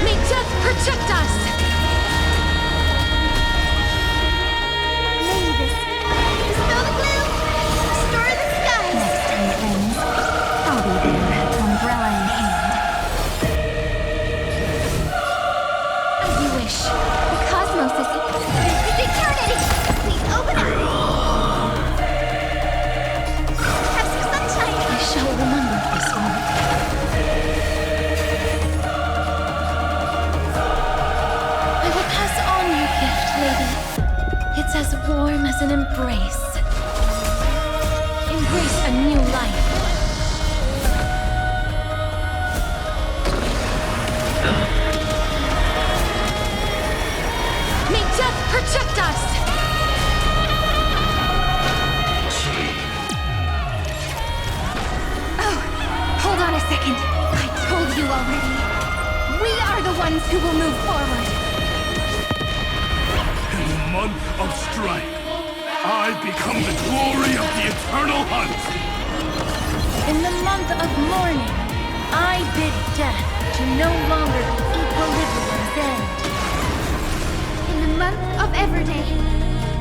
May death protect us! May this dispel the gloom, restore the skies! Next time it rains, I'll be there, umbrella in hand. As you wish. The cosmos is... This is eternity! Please open up! Have some sunshine! I shall remember this one. I will pass on your gift, lady. It's as warm as an embrace. Embrace a new life. May death protect us! Oh, hold on a second. I told you already. We are the ones who will move forward. In the month of strife, I become the glory of the eternal hunt. In the month of mourning, I bid death to no longer be equilibrium's end. In the month of Everday,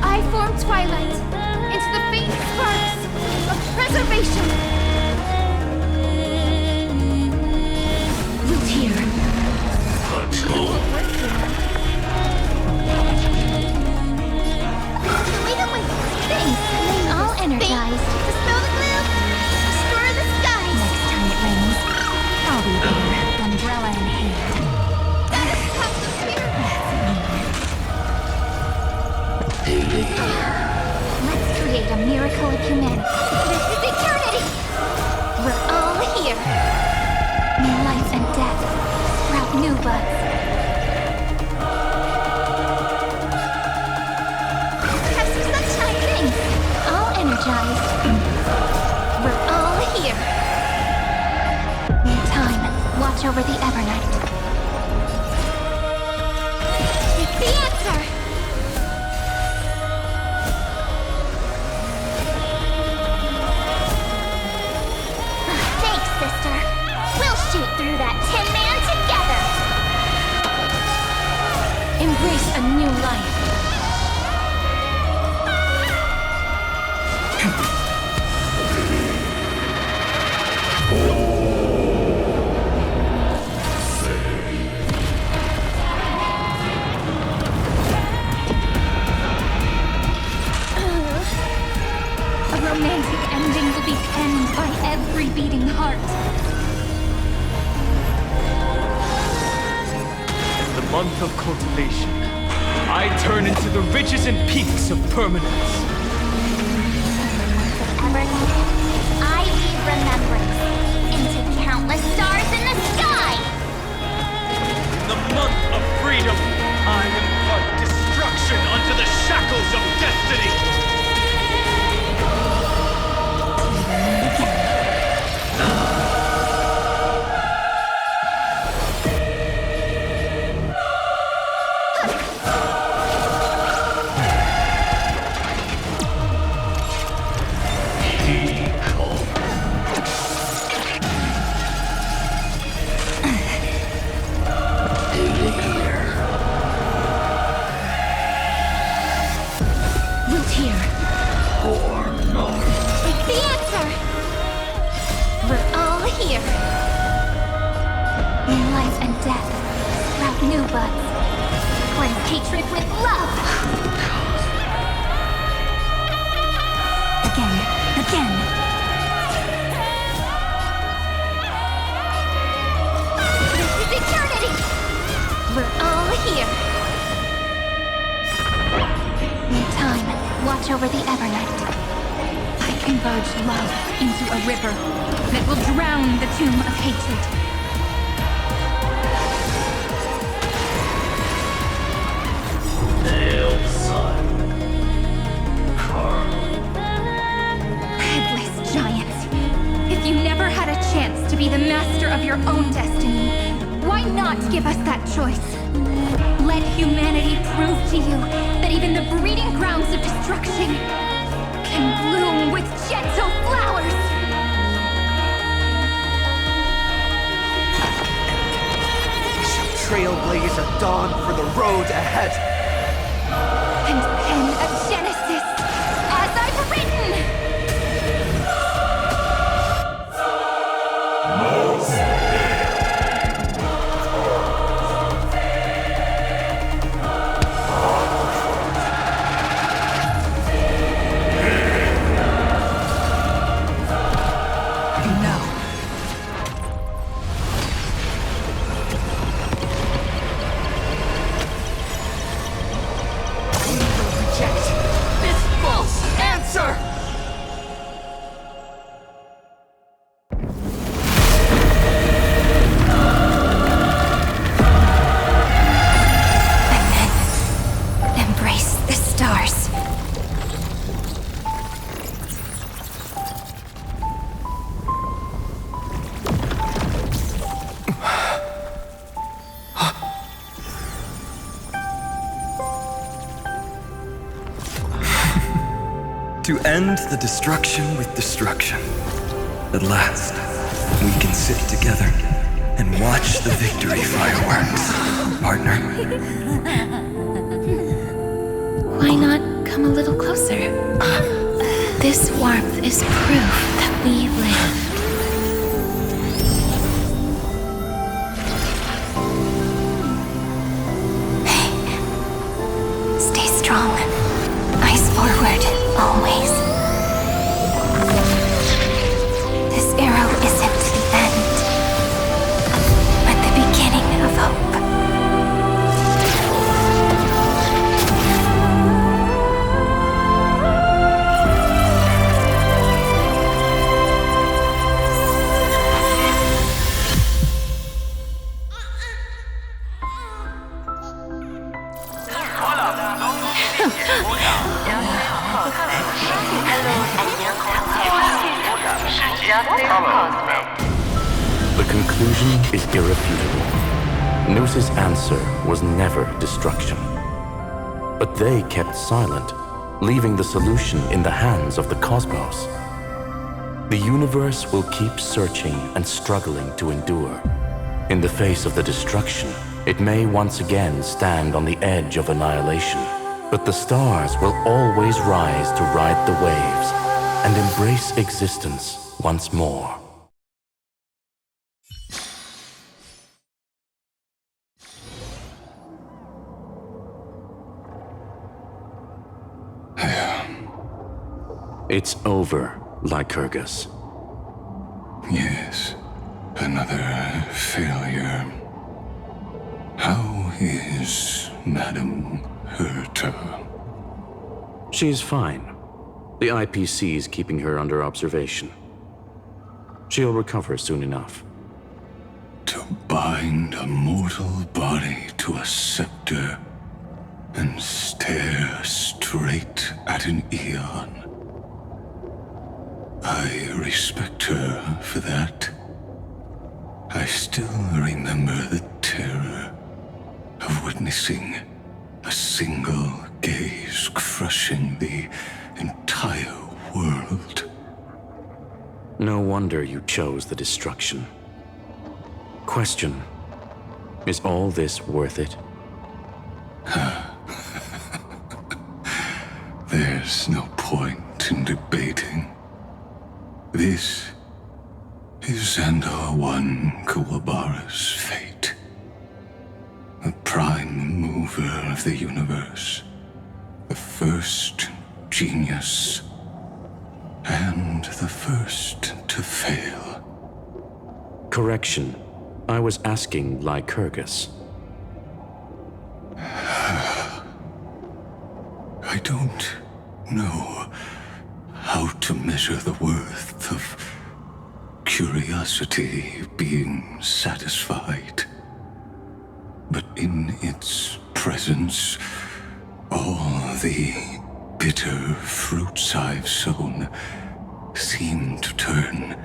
I form twilight into the faint sparks of preservation. We'll hear. Show me the way! Thanks! All energized. Dispel the gloom, restore the skies! Next time it rains, I'll be there, umbrella in hand. Gotta stop the fear! Let's create a miracle of humanity. This is eternity! We're all here. May life and death sprout new buds. Have some sunshine! Thanks. All energized. We're all here. In time, watch over the Evernight. It's the answer! Thanks, sister. We'll shoot through that Tin Man together! Embrace a new life. A romantic ending will be penned by every beating heart. In the month of cultivation, I turn into the ridges and peaks of permanence. Ever needed, I weave remembrance into countless stars in the sky! In the month of freedom, I impart destruction unto the shackles of destiny! Over the Evernight, I converge love into a river that will drown the tomb of hatred. Hail, son. Carl. Headless giant, if you never had a chance to be the master of your own destiny, why not give us that choice? Let humanity prove to you that even the breeding grounds of destruction can bloom with gentle flowers! Shall trailblaze a dawn for the road ahead. And pen a genesis, as I've written! To end the destruction with destruction. At last, we can sit together and watch the victory fireworks, partner. Why not come a little closer? This warmth is proof that we live. Stay strong. Eyes forward, always. This arrow isn't the end, but the beginning of hope. The conclusion is irrefutable. Noos's answer was never destruction. But they kept silent, leaving the solution in the hands of the cosmos. The universe will keep searching and struggling to endure. In the face of the destruction, it may once again stand on the edge of annihilation. But the stars will always rise to ride the waves and embrace existence once more. It's over, Lycurgus. Yes, another failure. How is Madame hurt her. She's fine. The IPC's keeping her under observation. She'll recover soon enough. To bind a mortal body to a scepter and stare straight at an eon. I respect her for that. I still remember the terror of witnessing a single gaze crushing the entire world. No wonder you chose the destruction. Question: is all this worth it? There's no point in debating. This is Xandar I Kuwabara's fate. The prime mover of the universe. The first genius. And the first to fail. Correction. I was asking Lycurgus. I don't know how to measure the worth of curiosity being satisfied. But in its presence, all the bitter fruits I've sown seem to turn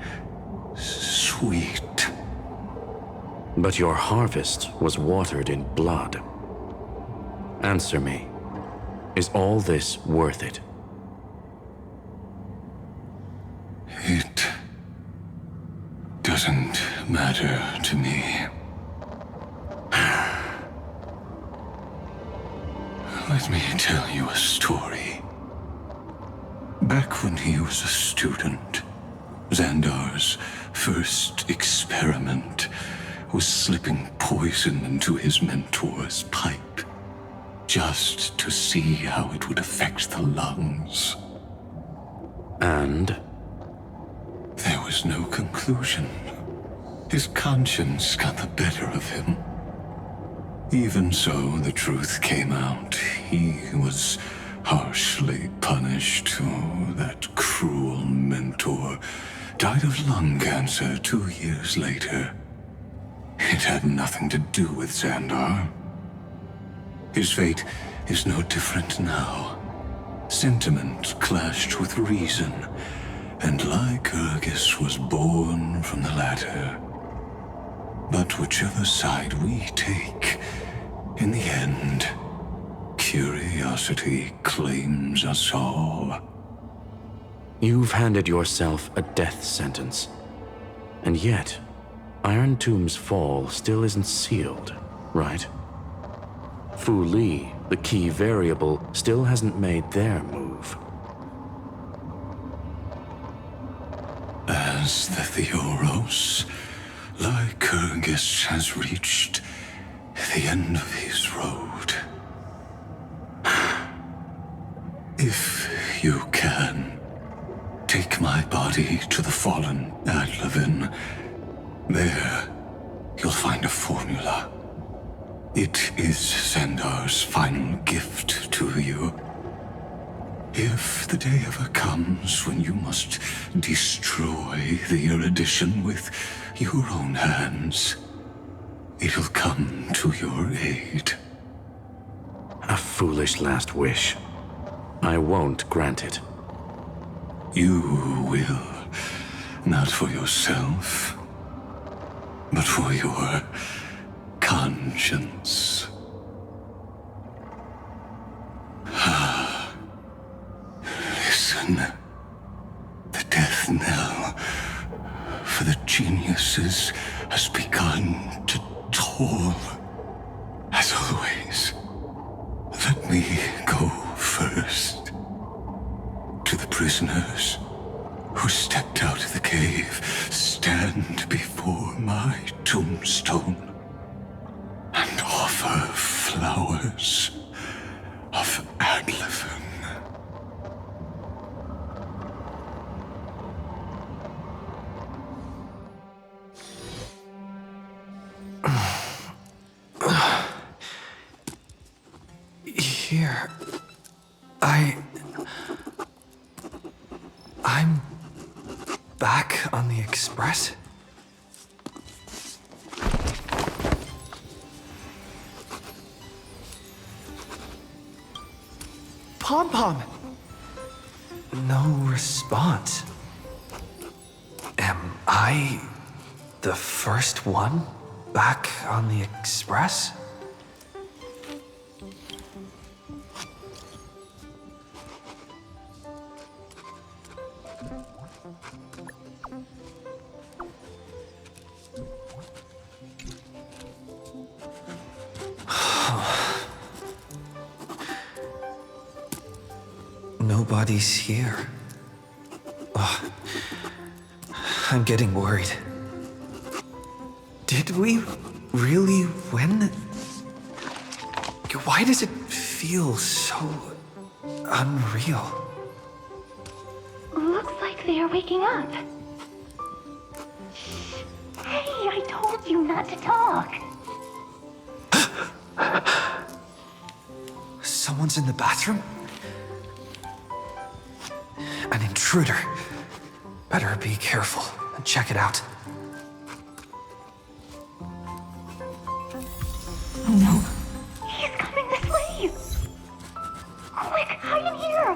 sweet. But your harvest was watered in blood. Answer me. Is all this worth it? It doesn't matter to me. Let me tell you a story. Back when he was a student, Xandar's first experiment was slipping poison into his mentor's pipe, just to see how it would affect the lungs. And? There was no conclusion. His conscience got the better of him. Even so, the truth came out. He was harshly punished. Oh, that cruel mentor died of lung cancer 2 years later. It had nothing to do with Xandar. His fate is no different now. Sentiment clashed with reason, and Lycurgus was born from the latter. But whichever side we take, in the end, curiosity claims us all. You've handed yourself a death sentence. And yet, Iron Tomb's fall still isn't sealed, right? Fu Li, the key variable, still hasn't made their move. As the Theoros, Lycurgus has reached the end of his road. If you can, take my body to the fallen Adlevin. There, you'll find a formula. It is Xandar's final gift to you. If the day ever comes when you must destroy the erudition with your own hands, it'll come to your aid. A foolish last wish. I won't grant it. You will. Not for yourself, but for your conscience. Listen. The death knell for the geniuses has begun to toll. As always, let me go first. To the prisoners who stepped out of the cave, stand before my tombstone and offer flowers of Adlevin. Mister... I'm back on the Express? Pom-Pom! No response. Am I the first one back on the Express? Nobody's here. Ugh. I'm getting worried. Did we really win? Why does it feel so unreal? Looks like they are waking up. Hey, I told you not to talk. Someone's in the bathroom? An intruder. Better be careful and check it out. Oh no. He's coming this way! Quick, hide in here!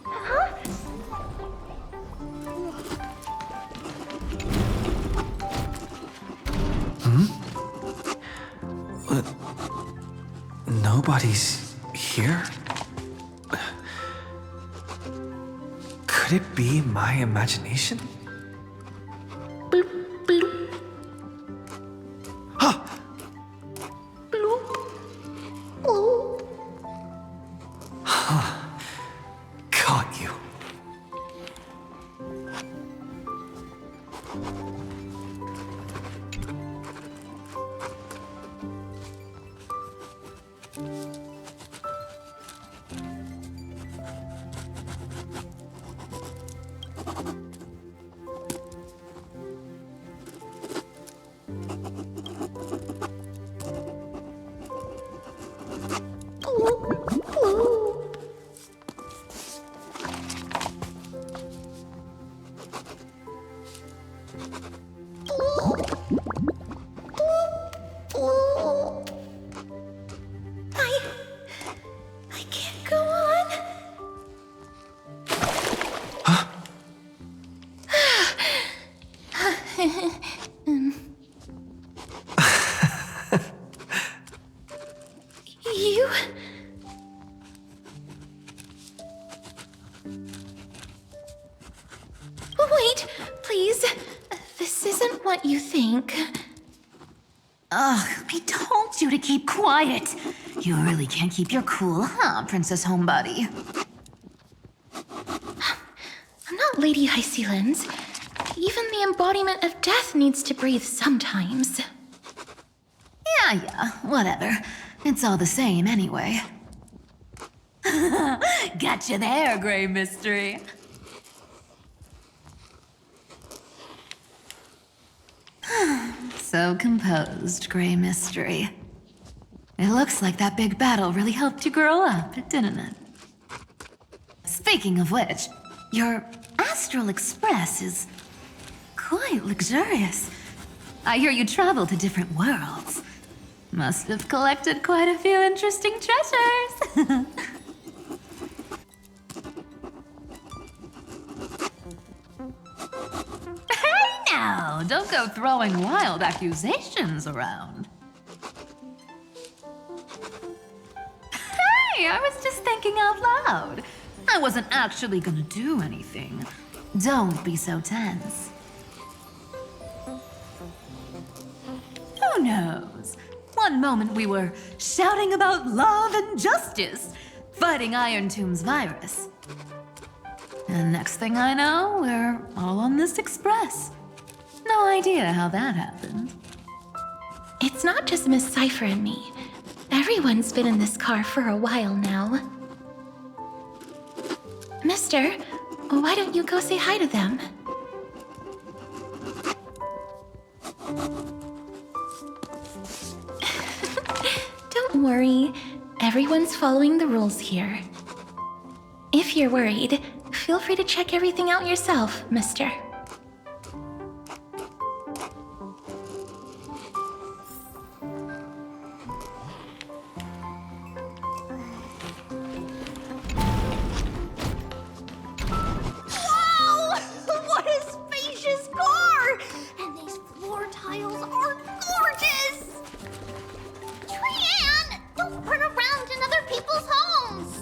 Huh? Nobody's here? Could it be my imagination? Bloop, bloop. Huh! Bloop, bloop. Huh. Caught you. I can't go on. You... Wait, please. This isn't what you think. Ugh, I told you to keep quiet. You really can't keep your cool, huh, Princess Homebody? I'm not Lady High Sealands. Even the embodiment of death needs to breathe sometimes. Yeah, whatever. It's all the same anyway. Gotcha there, Grey Mystery. So composed, Grey Mystery. It looks like that big battle really helped you grow up, didn't it? Speaking of which, your Astral Express is quite luxurious. I hear you travel to different worlds. Must have collected quite a few interesting treasures. Hey now, don't go throwing wild accusations around. Hey, I was just thinking out loud. I wasn't actually gonna do anything. Don't be so tense. Who knows? One moment we were shouting about love and justice, fighting Iron Tomb's virus. And next thing I know, we're all on this express. No idea how that happened. It's not just Miss Cypher and me. Everyone's been in this car for a while now. Mister, why don't you go say hi to them? Don't worry. Everyone's following the rules here. If you're worried, feel free to check everything out yourself, mister. Wow! What a spacious car! And these floor tiles are gorgeous! Trian, don't run around in other people's homes!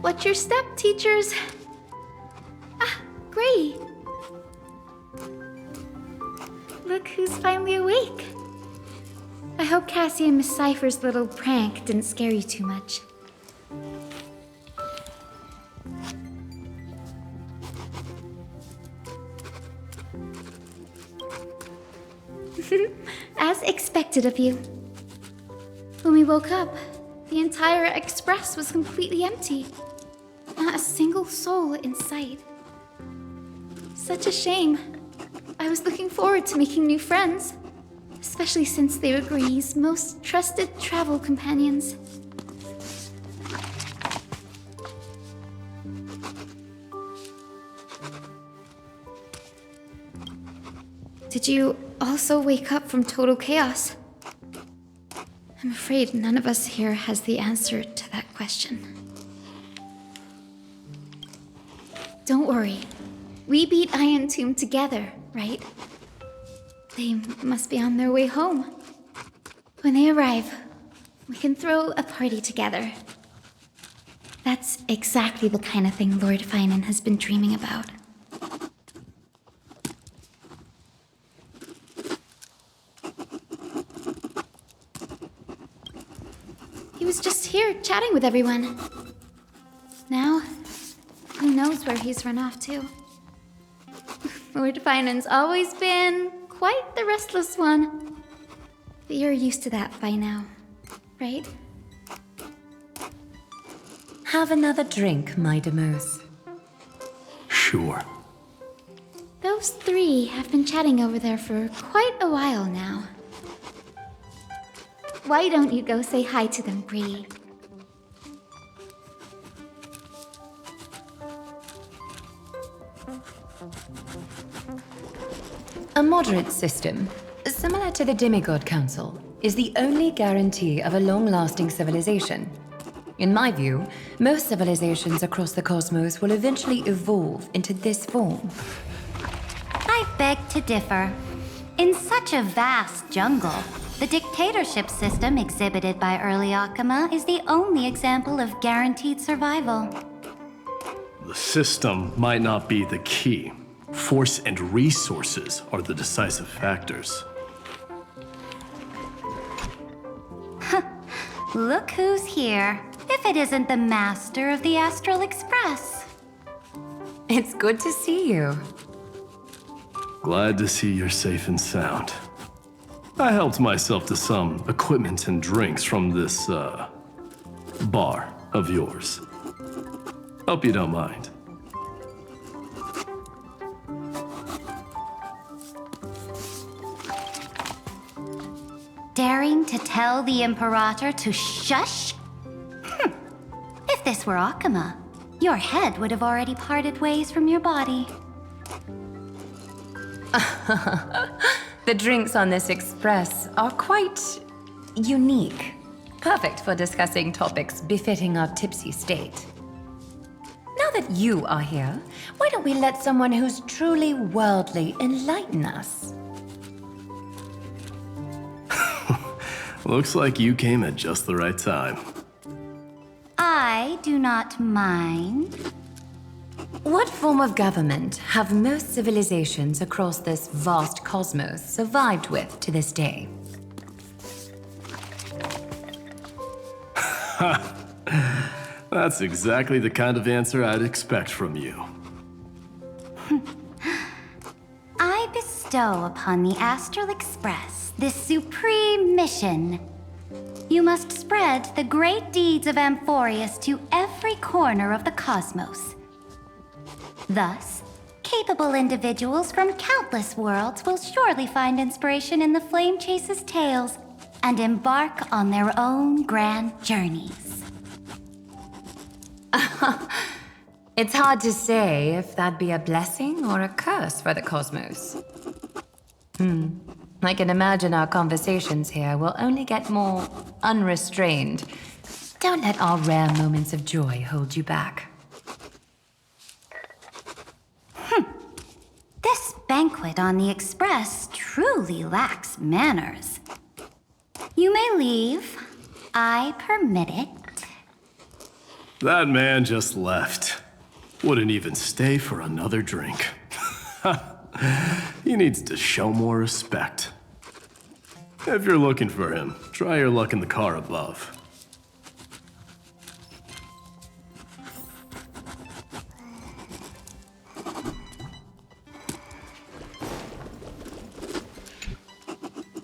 Watch your step, teachers. Ah, Grady. Look who's finally awake. I hope Cassie and Miss Cypher's little prank didn't scare you too much. As expected of you. When we woke up, the entire express was completely empty. Not a single soul in sight. Such a shame. I was looking forward to making new friends, especially since they were Gree's most trusted travel companions. Did you also wake up from total chaos? I'm afraid none of us here has the answer to that question. Don't worry. We beat Iron Tomb together, right? They must be on their way home. When they arrive, we can throw a party together. That's exactly the kind of thing Lord Finan has been dreaming about. He was just here chatting with everyone. Now, who knows where he's run off to? Lord Finan's always been quite the restless one. But you're used to that by now, right? Have another drink, my Demos. Sure. Those three have been chatting over there for quite a while now. Why don't you go say hi to them, Bree? A moderate system, similar to the Demigod Council, is the only guarantee of a long-lasting civilization. In my view, most civilizations across the cosmos will eventually evolve into this form. I beg to differ. In such a vast jungle, the dictatorship system exhibited by early Akama is the only example of guaranteed survival. The system might not be the key. Force and resources are the decisive factors. Look who's here. If it isn't the master of the Astral Express. It's good to see you. Glad to see you're safe and sound. I helped myself to some equipment and drinks from this, bar of yours. Hope you don't mind. Daring to tell the Imperator to shush? If this were Akama, your head would have already parted ways from your body. The drinks on this express are quite unique. Perfect for discussing topics befitting our tipsy state. Now that you are here, why don't we let someone who's truly worldly enlighten us? Looks like you came at just the right time. I do not mind. What form of government have most civilizations across this vast cosmos survived with to this day? That's exactly the kind of answer I'd expect from you. I bestow upon the Astral Express this supreme mission You must spread the great deeds of Amphorius to every corner of the cosmos. Thus, capable individuals from countless worlds will surely find inspiration in the Flame Chase's tales and embark on their own grand journeys. It's hard to say if that'd be a blessing or a curse for the cosmos. I can imagine our conversations here will only get more unrestrained. Don't let our rare moments of joy hold you back. This banquet on the Express truly lacks manners. You may leave. I permit it. That man just left. Wouldn't even stay for another drink. He needs to show more respect. If you're looking for him, try your luck in the car above.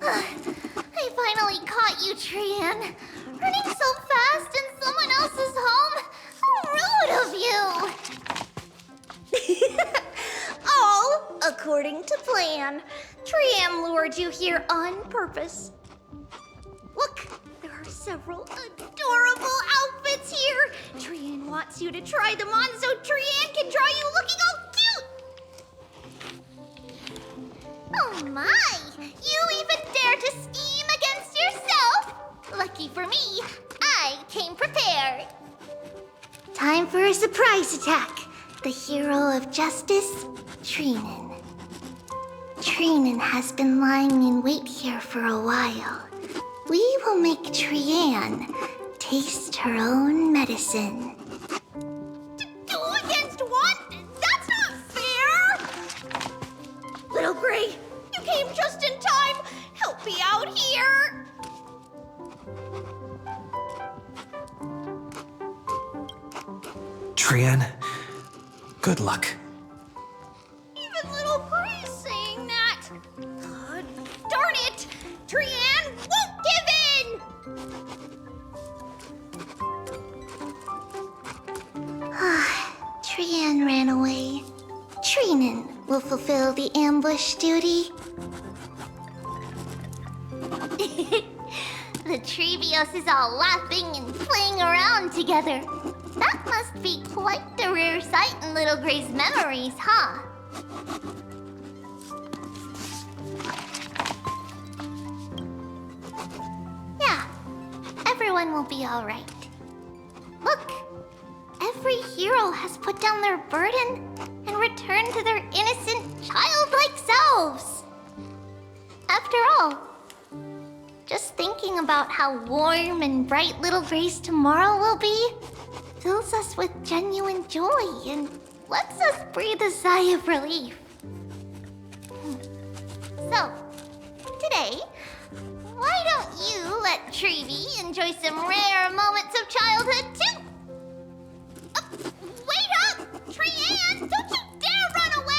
I finally caught you, Trian. Running so fast in someone else's home. How rude of you! All according to plan. Trian lured you here on purpose. Look, there are several adorable outfits here. Trian wants you to try them on so Trian can draw you looking all cute. Oh my! You even dare to scheme against yourself? Lucky for me, I came prepared. Time for a surprise attack. The hero of justice, Trinan. Trinan has been lying in wait here for a while. We will make Trian taste her own medicine. Two against one? That's not fair! Little Gray, you came just in time. Help me out here. Trian, good luck. Even Little Gray's saying that. Darn it! Trian won't give in! Trian ran away. Trinan will fulfill the ambush duty. The Trevios is all laughing and playing around together. That must be quite the rare sight in Little Gray's memories, huh? Yeah, everyone will be all right. Look, every hero has put down their burden and returned to their innocent, childlike selves. After all, just thinking about how warm and bright Little Gray's tomorrow will be fills us with genuine joy and lets us breathe a sigh of relief. So, today, why don't you let Trevi enjoy some rare moments of childhood too? Wait up! Trian, don't you dare run away!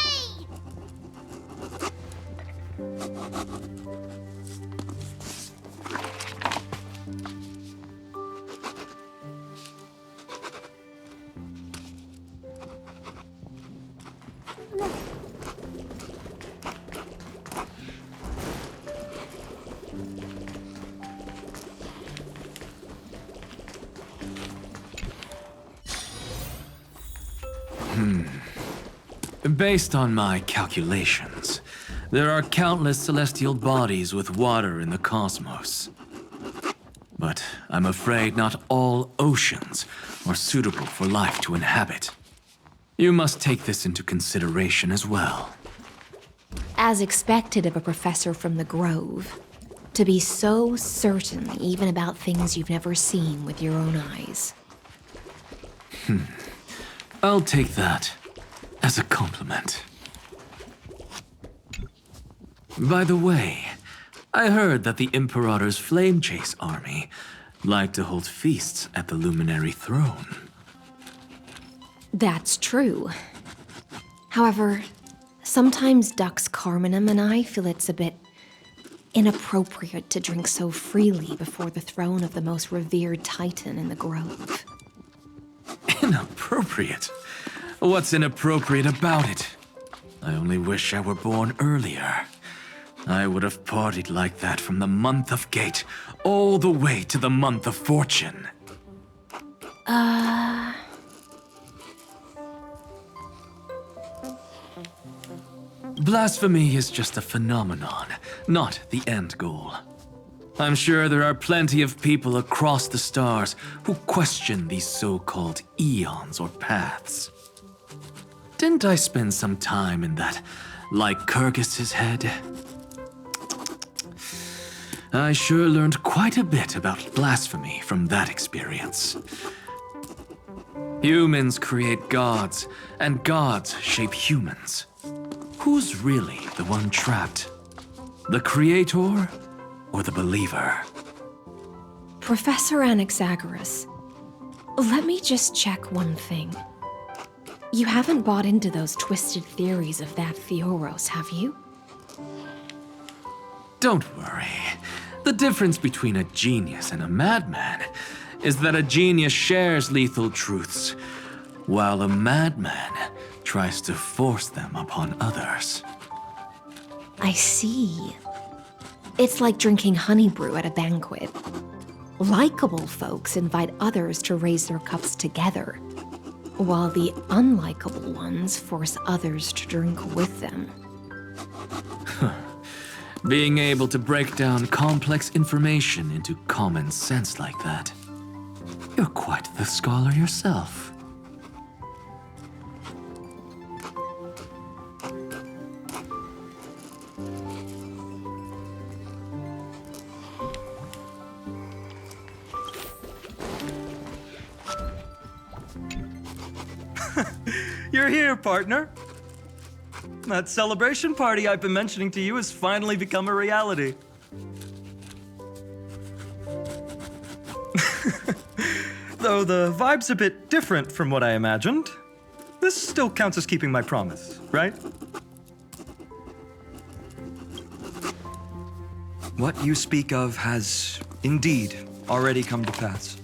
Based on my calculations, there are countless celestial bodies with water in the cosmos. But I'm afraid not all oceans are suitable for life to inhabit. You must take this into consideration as well. As expected of a professor from the Grove, to be so certain even about things you've never seen with your own eyes. I'll take that as a compliment. By the way, I heard that the Imperator's Flame Chase army like to hold feasts at the Luminary Throne. That's true. However, sometimes Dux Carminum and I feel it's a bit inappropriate to drink so freely before the throne of the most revered titan in the grove. Inappropriate? What's inappropriate about it? I only wish I were born earlier. I would have partied like that from the month of Gate all the way to the month of Fortune. Blasphemy is just a phenomenon, not the end goal. I'm sure there are plenty of people across the stars who question these so-called eons or paths. Didn't I spend some time in that Lycurgus's head? I sure learned quite a bit about blasphemy from that experience. Humans create gods, and gods shape humans. Who's really the one trapped? The creator or the believer? Professor Anaxagoras, let me just check one thing. You haven't bought into those twisted theories of that Theoros, have you? Don't worry. The difference between a genius and a madman is that a genius shares lethal truths, while a madman tries to force them upon others. I see. It's like drinking honey brew at a banquet. Likeable folks invite others to raise their cups together, while the unlikable ones force others to drink with them. Being able to break down complex information into common sense like that. You're quite the scholar yourself. You're here, partner. That celebration party I've been mentioning to you has finally become a reality. Though the vibe's a bit different from what I imagined, this still counts as keeping my promise, right? What you speak of has indeed already come to pass.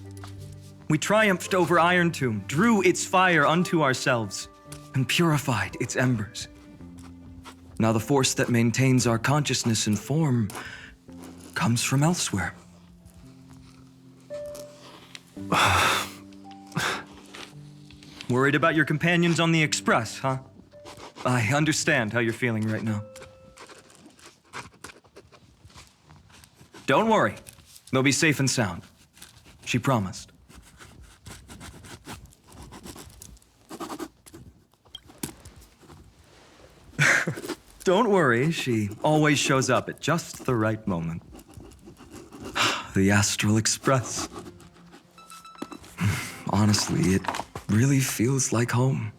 We triumphed over Iron Tomb, drew its fire unto ourselves, and purified its embers. Now the force that maintains our consciousness and form comes from elsewhere. Worried about your companions on the Express, huh? I understand how you're feeling right now. Don't worry. They'll be safe and sound. She promised. Don't worry, she always shows up at just the right moment. The Astral Express. Honestly, it really feels like home.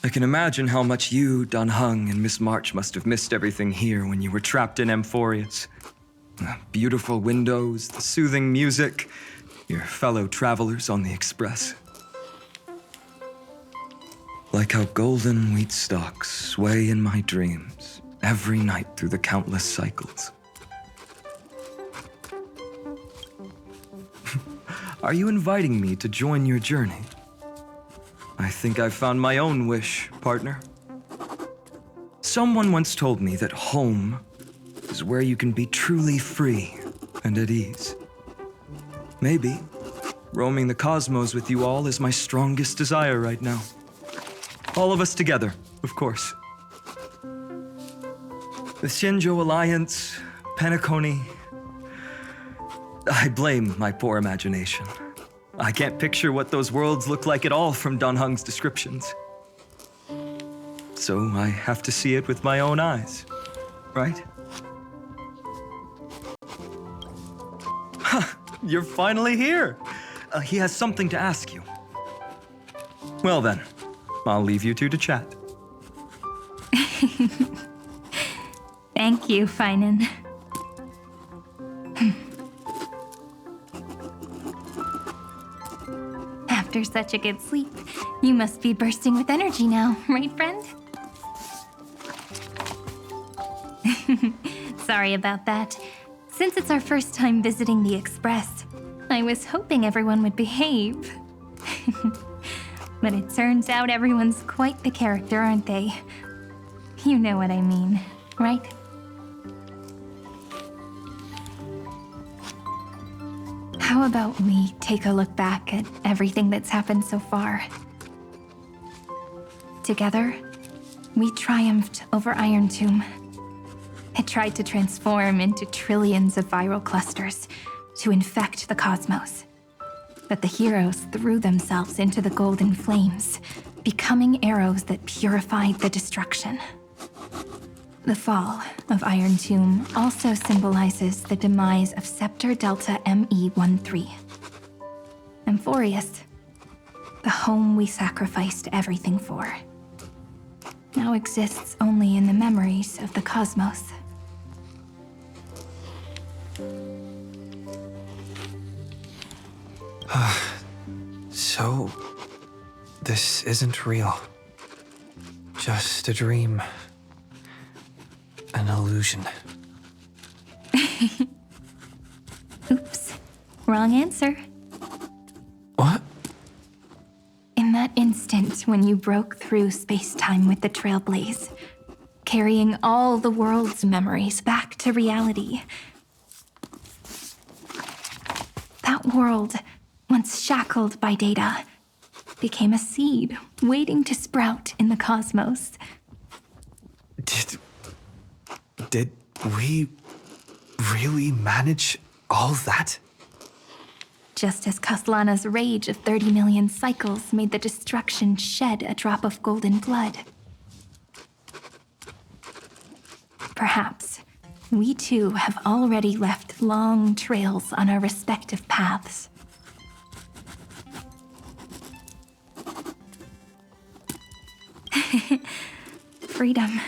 I can imagine how much you, Dun Hung, and Miss March must have missed everything here when you were trapped in Amphorius. The beautiful windows, the soothing music, your fellow travelers on the Express. Like how golden wheat stalks sway in my dreams every night through the countless cycles. Are you inviting me to join your journey? I think I've found my own wish, partner. Someone once told me that home is where you can be truly free and at ease. Maybe roaming the cosmos with you all is my strongest desire right now. All of us together, of course. The Shinjo Alliance, Penacony. I blame my poor imagination. I can't picture what those worlds look like at all from Dun Hung's descriptions. So I have to see it with my own eyes, right? You're finally here. He has something to ask you. Well then, I'll leave you two to chat. Thank you, Finan. After such a good sleep, you must be bursting with energy now, right, friend? Sorry about that. Since it's our first time visiting the Express, I was hoping everyone would behave. But it turns out everyone's quite the character, aren't they? You know what I mean, right? How about we take a look back at everything that's happened so far? Together, we triumphed over Iron Tomb. It tried to transform into trillions of viral clusters to infect the cosmos. But the heroes threw themselves into the golden flames, becoming arrows that purified the destruction. The fall of Iron Tomb also symbolizes the demise of Scepter Delta ME-13. Amphorius, the home we sacrificed everything for, now exists only in the memories of the cosmos. So, this isn't real. Just a dream. An illusion. Oops, wrong answer. What? In that instant when you broke through space-time with the Trailblaze, carrying all the world's memories back to reality, that world, once shackled by data, became a seed waiting to sprout in the cosmos. Did we really manage all that? Just as Kaslana's rage of 30 million cycles made the destruction shed a drop of golden blood. Perhaps we too have already left long trails on our respective paths. Freedom.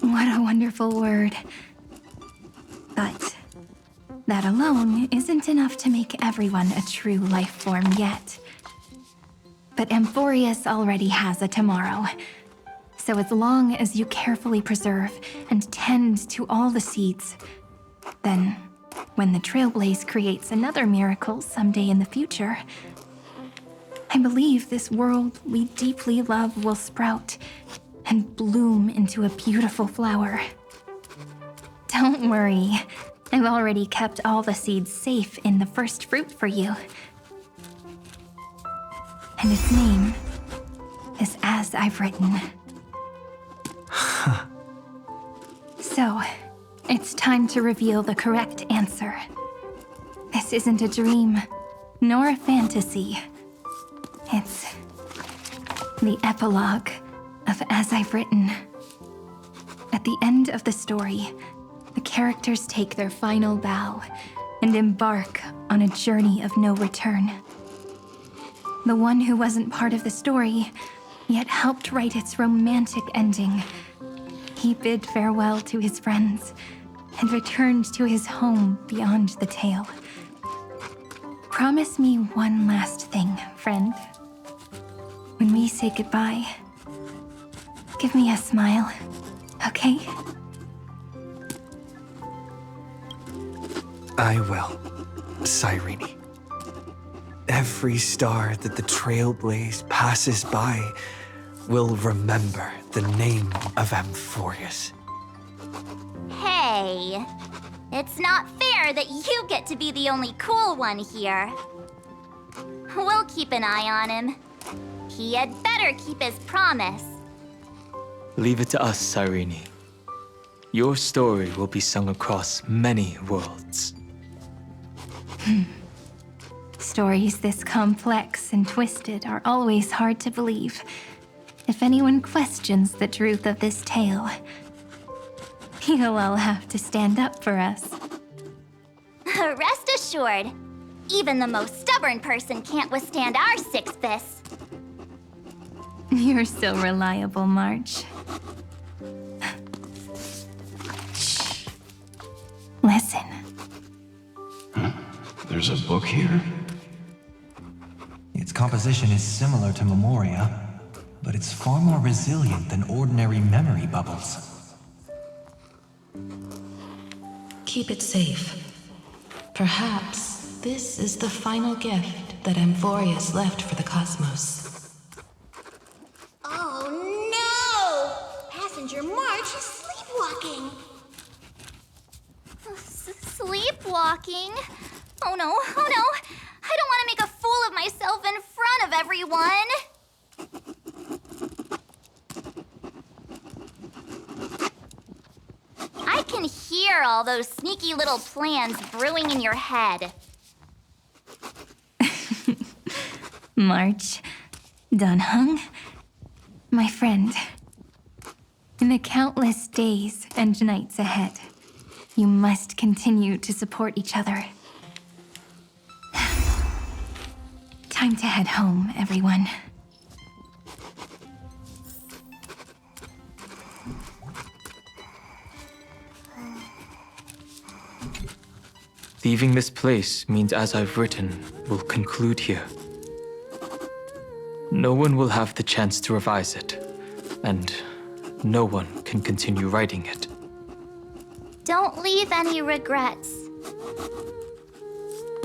What a wonderful word. But that alone isn't enough to make everyone a true life form yet. But Amphorius already has a tomorrow. So as long as you carefully preserve and tend to all the seeds, then when the Trailblaze creates another miracle someday in the future, I believe this world we deeply love will sprout and bloom into a beautiful flower. Don't worry, I've already kept all the seeds safe in the first fruit for you. And its name is As I've Written. So, it's time to reveal the correct answer. This isn't a dream, nor a fantasy. It's the epilogue of As I've Written. At the end of the story, the characters take their final bow and embark on a journey of no return. The one who wasn't part of the story, yet helped write its romantic ending. He bid farewell to his friends and returned to his home beyond the tale. Promise me one last thing, friend. When we say goodbye, give me a smile, okay? I will, Cyrene. Every star that the Trailblaze passes by will remember the name of Amphorius. Hey, it's not fair that you get to be the only cool one here. We'll keep an eye on him. He had better keep his promise. Leave it to us, Cyrene. Your story will be sung across many worlds. Stories this complex and twisted are always hard to believe. If anyone questions the truth of this tale, you'll all have to stand up for us. Rest assured, even the most stubborn person can't withstand our six fists. You're so reliable, March. Shh. Listen. There's a book here? Its composition is similar to Memoria, but it's far more resilient than ordinary memory bubbles. Keep it safe. Perhaps this is the final gift that Amphorius left for the cosmos. Oh no! Passenger March is sleepwalking. Sleepwalking? Oh no, oh no! I don't want to make a fool of myself in front of everyone! I can hear all those sneaky little plans brewing in your head. March, Dunhung, my friend. In the countless days and nights ahead, you must continue to support each other. Time to head home, everyone. Leaving this place means, as I've written, will conclude here. No one will have the chance to revise it, and no one can continue writing it. Don't leave any regrets.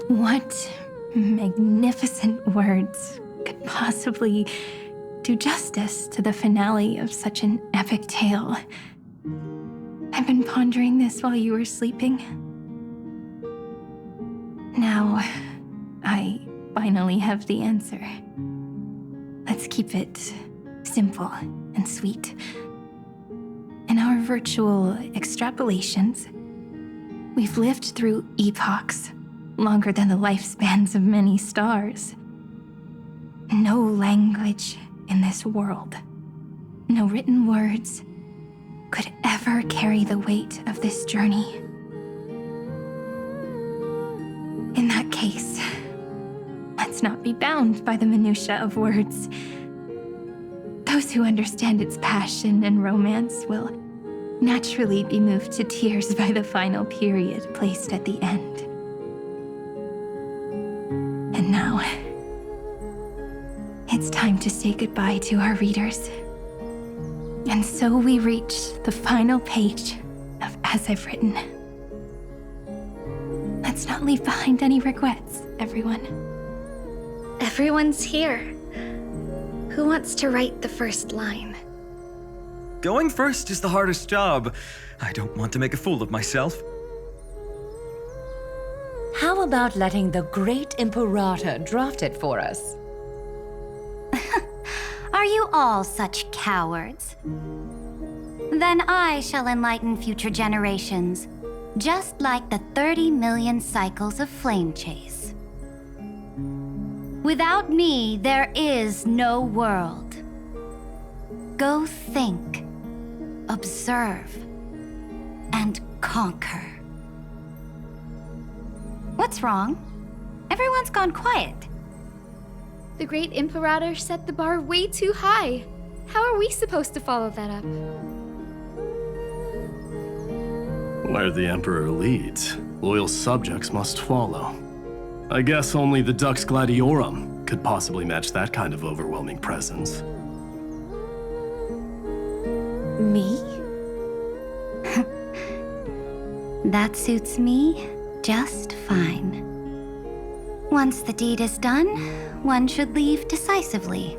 What magnificent words could possibly do justice to the finale of such an epic tale? I've been pondering this while you were sleeping. Now, I finally have the answer. Let's keep it simple and sweet. In our virtual extrapolations, we've lived through epochs longer than the lifespans of many stars. No language in this world, no written words, could ever carry the weight of this journey. In that case, let's not be bound by the minutiae of words. Those who understand its passion and romance will naturally be moved to tears by the final period placed at the end. And now, it's time to say goodbye to our readers. And so we reach the final page of As I've Written. Let's not leave behind any regrets, everyone. Everyone's here. Who wants to write the first line? Going first is the hardest job. I don't want to make a fool of myself. How about letting the great Imperator draft it for us? Are you all such cowards? Then I shall enlighten future generations, just like the 30 million cycles of flame chase. Without me, there is no world. Go think, observe, and conquer. What's wrong? Everyone's gone quiet. The great Imperator set the bar way too high. How are we supposed to follow that up? Where the Emperor leads, loyal subjects must follow. I guess only the Dux Gladiorum could possibly match that kind of overwhelming presence. Me? That suits me just fine. Once the deed is done, one should leave decisively,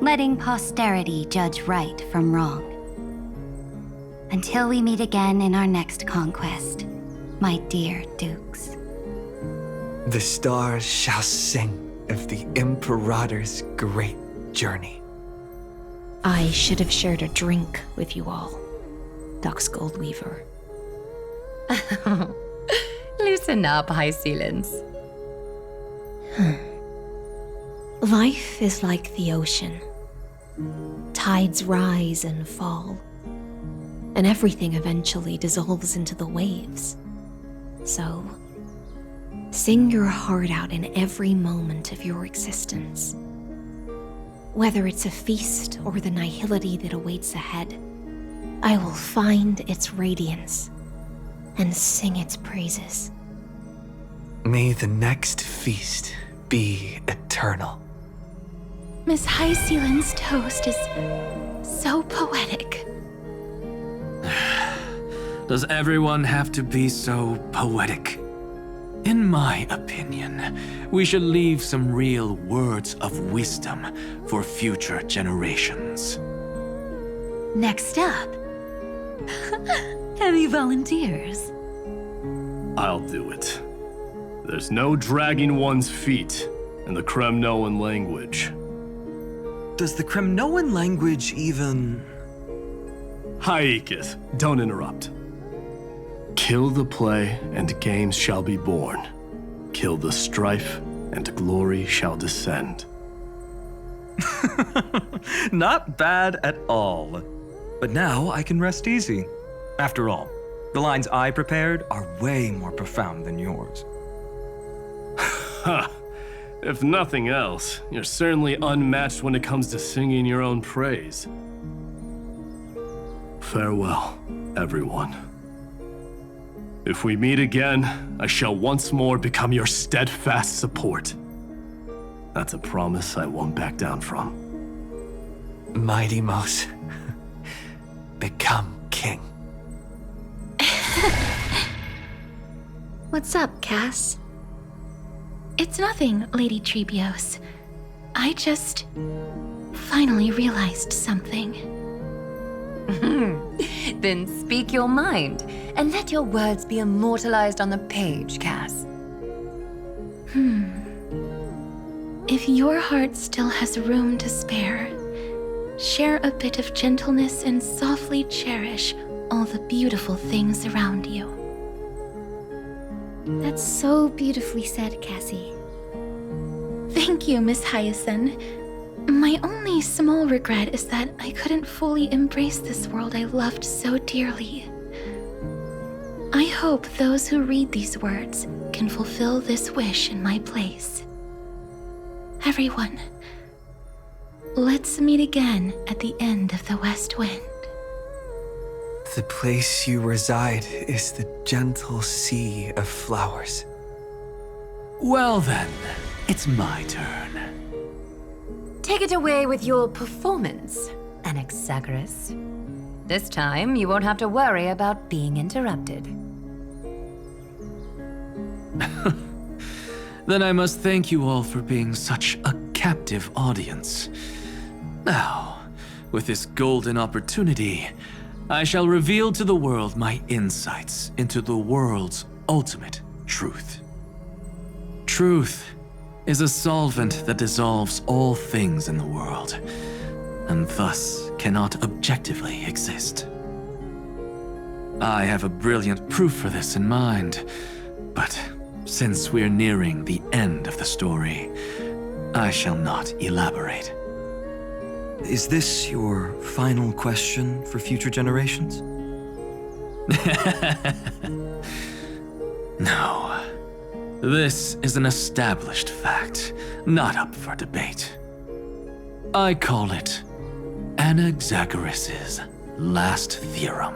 letting posterity judge right from wrong. Until we meet again in our next conquest, my dear Dukes. The stars shall sing of the Imperator's great journey. I should have shared a drink with you all, Dux Goldweaver. Loosen up, High Sealants. Life is like the ocean. Tides rise and fall, and everything eventually dissolves into the waves. So, sing your heart out in every moment of your existence. Whether it's a feast or the nihility that awaits ahead, I will find its radiance and sing its praises. May the next feast be eternal. Miss High Sealand's toast is so poetic. Does everyone have to be so poetic? In my opinion, we should leave some real words of wisdom for future generations. Next up, any volunteers? I'll do it. There's no dragging one's feet in the Kremnoan language. Does the Kremnoan language even... Haikith, don't interrupt. Kill the play, and games shall be born. Kill the strife, and glory shall descend. Not bad at all. But now I can rest easy. After all, the lines I prepared are way more profound than yours. Ha! If nothing else, you're certainly unmatched when it comes to singing your own praise. Farewell, everyone. If we meet again, I shall once more become your steadfast support. That's a promise I won't back down from. Mighty Mouse, become king. What's up, Cass? It's nothing, Lady Trebios. I just finally realized something. Then speak your mind, and let your words be immortalized on the page, Cass. If your heart still has room to spare, share a bit of gentleness and softly cherish all the beautiful things around you. That's so beautifully said, Cassie. Thank you, Miss Hyacinth. My only small regret is that I couldn't fully embrace this world I loved so dearly. I hope those who read these words can fulfill this wish in my place. Everyone, let's meet again at the end of the West Wind. The place you reside is the gentle sea of flowers. Well then, it's my turn. Take it away with your performance, Anaxagoras. This time, you won't have to worry about being interrupted. Then I must thank you all for being such a captive audience. Now, with this golden opportunity, I shall reveal to the world my insights into the world's ultimate truth. Truth is a solvent that dissolves all things in the world, and thus cannot objectively exist. I have a brilliant proof for this in mind, but since we're nearing the end of the story, I shall not elaborate. Is this your final question for future generations? No. This is an established fact, not up for debate. I call it Anaxagoras' last theorem.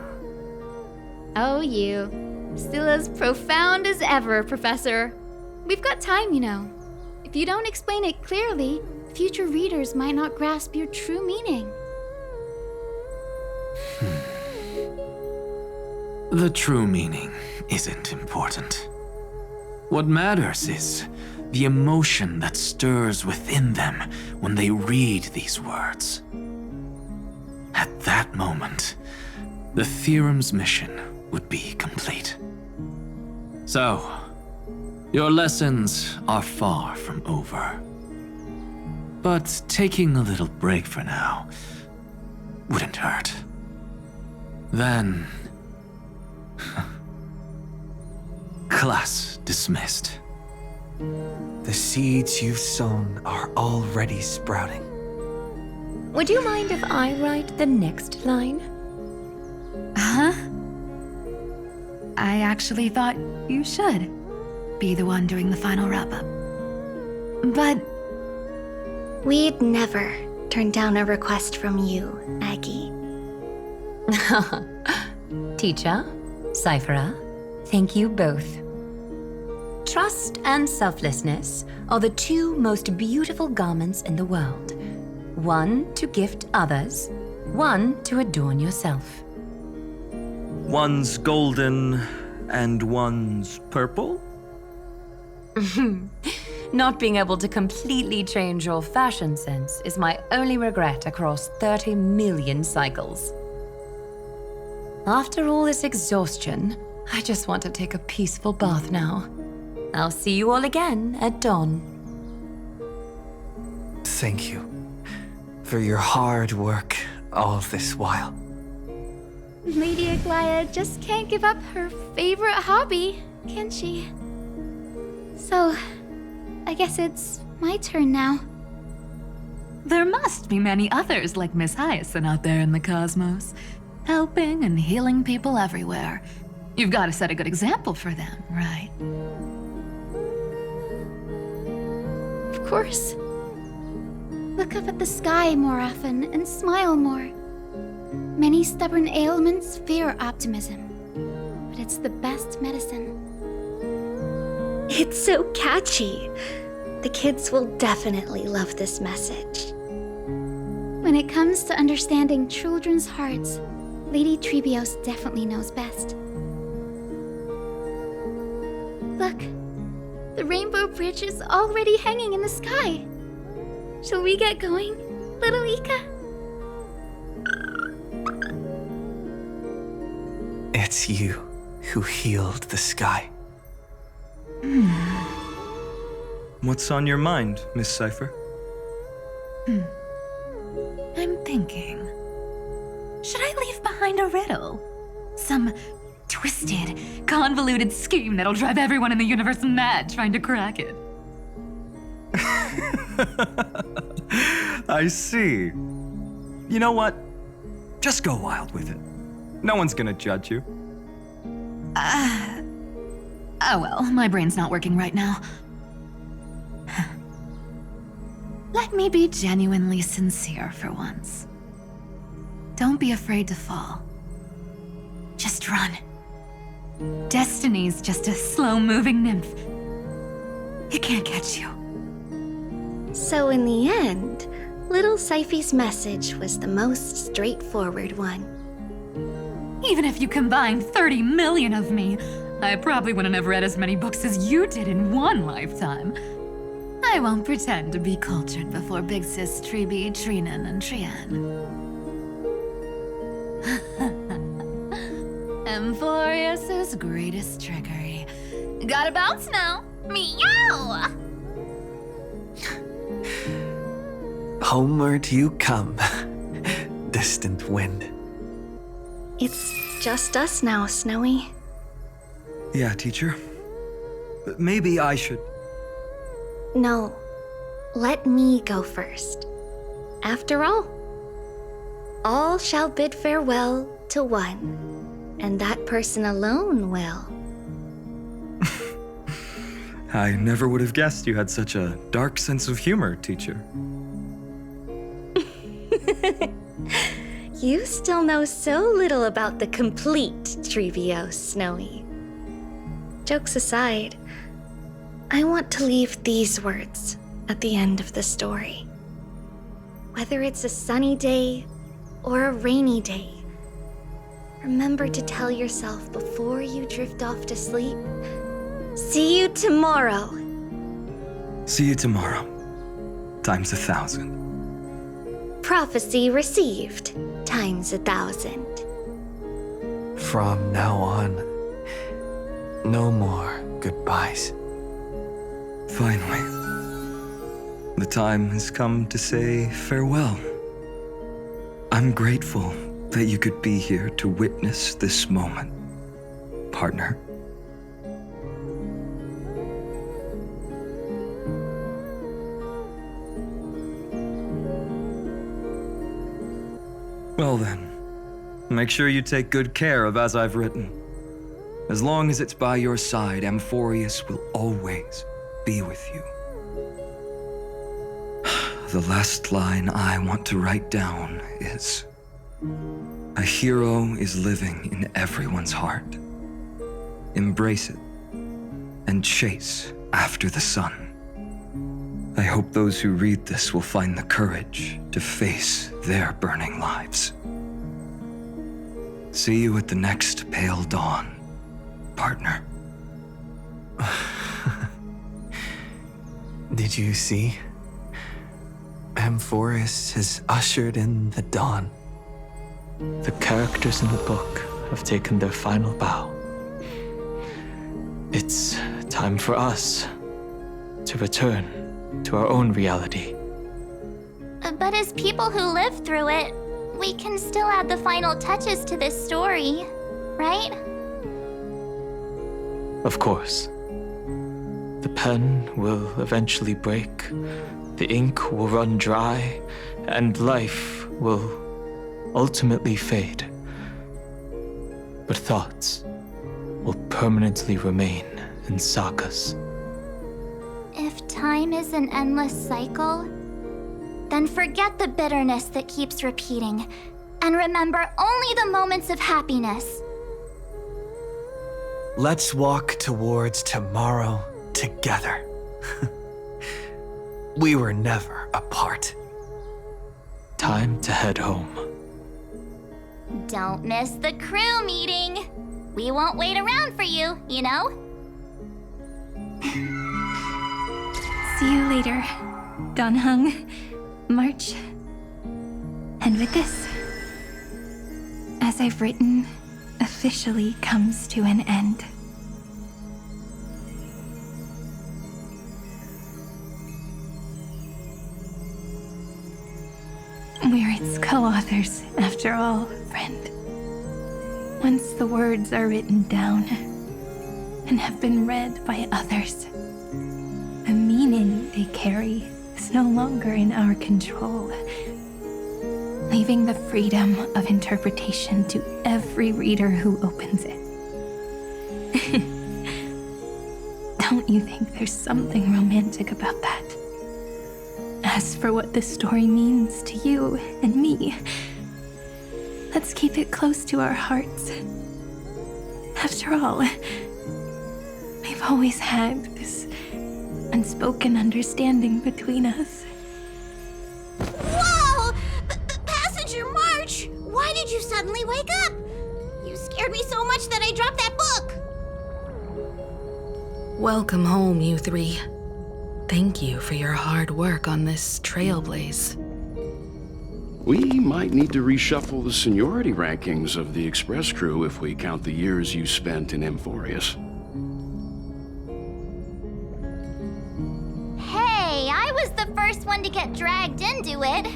Oh, you. Still as profound as ever, Professor. We've got time, you know. If you don't explain it clearly, future readers might not grasp your true meaning. The true meaning isn't important. What matters is the emotion that stirs within them when they read these words. At that moment, the theorem's mission would be complete. So, your lessons are far from over. But taking a little break for now wouldn't hurt. Then... class dismissed. The seeds you've sown are already sprouting. Would you mind if I write the next line? Huh? I actually thought you should be the one doing the final wrap-up. But... we'd never turn down a request from you, Aggie. Teacher, Cyphera, thank you both. Trust and selflessness are the two most beautiful garments in the world. One to gift others, one to adorn yourself. One's golden and one's purple? Not being able to completely change your fashion sense is my only regret across 30 million cycles. After all this exhaustion, I just want to take a peaceful bath now. I'll see you all again at dawn. Thank you for your hard work all this while. Lady Aglaya just can't give up her favorite hobby, can she? So, I guess it's my turn now. There must be many others like Miss Hyacinth out there in the cosmos, helping and healing people everywhere. You've got to set a good example for them, right? Of course. Look up at the sky more often and smile more. Many stubborn ailments fear optimism, but it's the best medicine. It's so catchy. The kids will definitely love this message. When it comes to understanding children's hearts, Lady Treebios definitely knows best. Look, the Rainbow Bridge is already hanging in the sky. Shall we get going, little Ika? It's you who healed the sky. What's on your mind, Miss Cypher? I'm thinking. Should I leave behind a riddle? Some twisted, convoluted scheme that'll drive everyone in the universe mad trying to crack it. I see. You know what? Just go wild with it. No one's gonna judge you. Oh well, my brain's not working right now. Let me be genuinely sincere for once. Don't be afraid to fall. Just run. Destiny's just a slow-moving nymph. It can't catch you. So in the end, little Syphy's message was the most straightforward one. Even if you combined 30 million of me, I probably wouldn't have read as many books as you did in one lifetime. I won't pretend to be cultured before Big Sis Treeby, Trinan, and Trian. Emphorius's greatest trickery. Gotta bounce now. Meow! Homeward you come, distant wind. It's just us now, Snowy. Yeah, teacher. But maybe I should... No, let me go first. After all shall bid farewell to one, and that person alone will. I never would have guessed you had such a dark sense of humor, teacher. You still know so little about the complete Treebios, Snowy. Jokes aside, I want to leave these words at the end of the story. Whether it's a sunny day or a rainy day, remember to tell yourself before you drift off to sleep, see you tomorrow. See you tomorrow. Times 1,000. Prophecy received, times 1,000. From now on, no more goodbyes. Finally, the time has come to say farewell. I'm grateful that you could be here to witness this moment, partner. Well then, make sure you take good care of as I've written. As long as it's by your side, Amphorius will always be with you. The last line I want to write down is, a hero is living in everyone's heart. Embrace it and chase after the sun. I hope those who read this will find the courage to face their burning lives. See you at the next pale dawn, partner. Did you see? Amphorius has ushered in the dawn. The characters in the book have taken their final bow. It's time for us to return to our own reality. But as people who lived through it, we can still add the final touches to this story, right? Of course. The pen will eventually break, the ink will run dry, and life will ultimately fade. But thoughts will permanently remain in sagas. If time is an endless cycle, then forget the bitterness that keeps repeating, and remember only the moments of happiness. Let's walk towards tomorrow together. We were never apart. Time to head home. Don't miss the crew meeting. We won't wait around for you, you know? See you later, Donhung, March. And with this, as I've written, officially comes to an end. We're its co-authors, after all, friend. Once the words are written down and have been read by others, the meaning they carry is no longer in our control, leaving the freedom of interpretation to every reader who opens it. Don't you think there's something romantic about that? As for what this story means to you and me, let's keep it close to our hearts. After all, we've always had this unspoken understanding between us. Whoa! Passenger March! Why did you suddenly wake up? You scared me so much that I dropped that book! Welcome home, you three. Thank you for your hard work on this Trailblaze. We might need to reshuffle the seniority rankings of the Express crew if we count the years you spent in Amphorius. Hey, I was the first one to get dragged into it.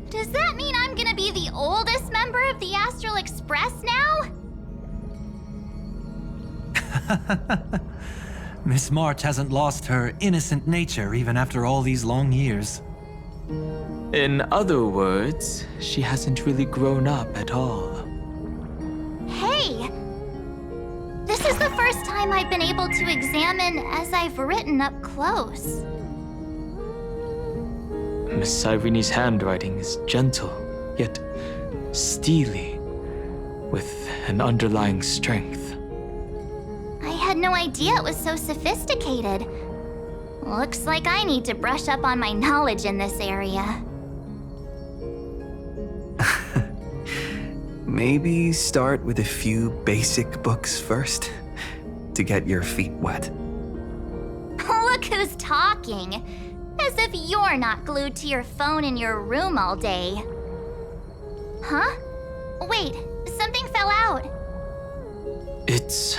Does that mean I'm gonna be the oldest member of the Astral Express now? Miss March hasn't lost her innocent nature even after all these long years. In other words, she hasn't really grown up at all. Hey! This is the first time I've been able to examine as I've written up close. Miss Irene's handwriting is gentle, yet steely, with an underlying strength. I had no idea it was so sophisticated. Looks like I need to brush up on my knowledge in this area. Maybe start with a few basic books first, to get your feet wet. Look who's talking. As if you're not glued to your phone in your room all day. Huh? Wait, something fell out. It's...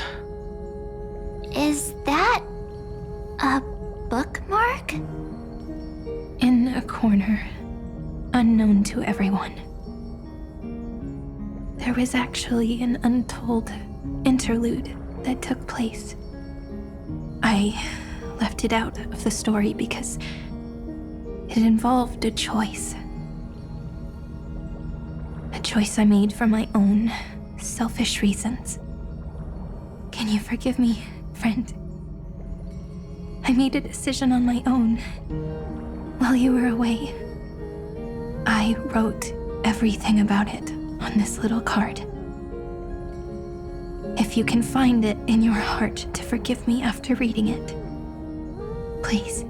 Is that a bookmark? In a corner, unknown to everyone. There was actually an untold interlude that took place. I left it out of the story because it involved a choice. A choice I made for my own selfish reasons. Can you forgive me, friend? I made a decision on my own while you were away. I wrote everything about it on this little card. If you can find it in your heart to forgive me after reading it, please.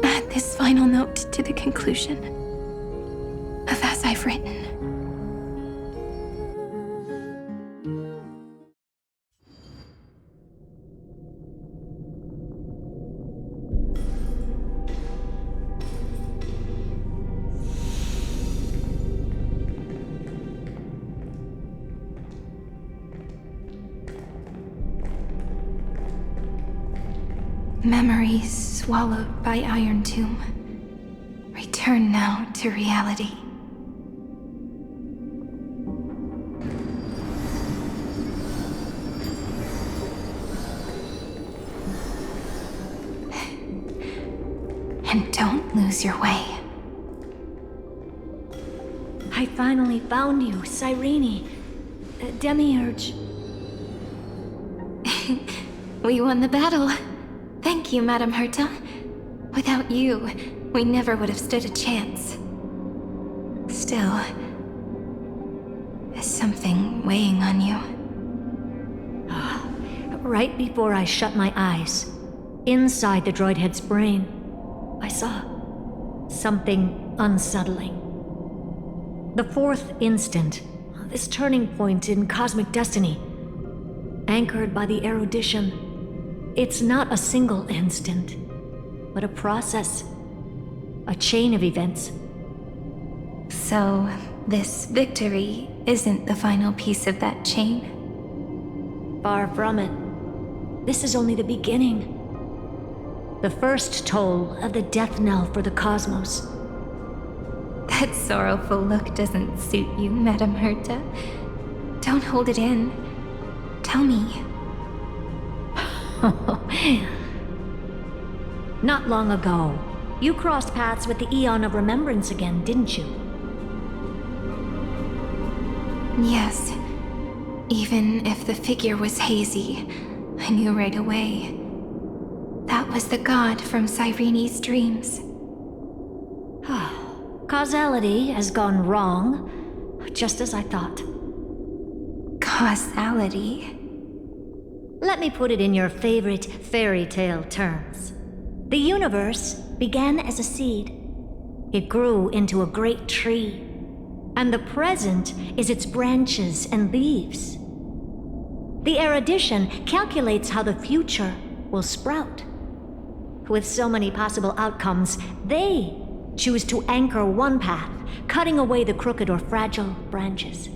Add this final note to the conclusion of As I've Written. Memories swallowed by Iron Tomb. Return now to reality. And don't lose your way. I finally found you, Cyrene. Demiurge. We won the battle. Thank you, Madame Herta. Without you, we never would have stood a chance. Still, is something weighing on you? Right before I shut my eyes, inside the droid head's brain, I saw something unsettling. The fourth instant, this turning point in cosmic destiny, anchored by the erudition. It's not a single instant, but a process, a chain of events. So, this victory isn't the final piece of that chain? Far from it. This is only the beginning. The first toll of the death knell for the cosmos. That sorrowful look doesn't suit you, Madame Herta. Don't hold it in. Tell me. Not long ago, you crossed paths with the Eon of Remembrance again, didn't you? Yes. Even if the figure was hazy, I knew right away. That was the god from Cyrene's dreams. Causality has gone wrong, just as I thought. Causality? Let me put it in your favorite fairy tale terms. The universe began as a seed. It grew into a great tree, and the present is its branches and leaves. The erudition calculates how the future will sprout. With so many possible outcomes, they choose to anchor one path, cutting away the crooked or fragile branches.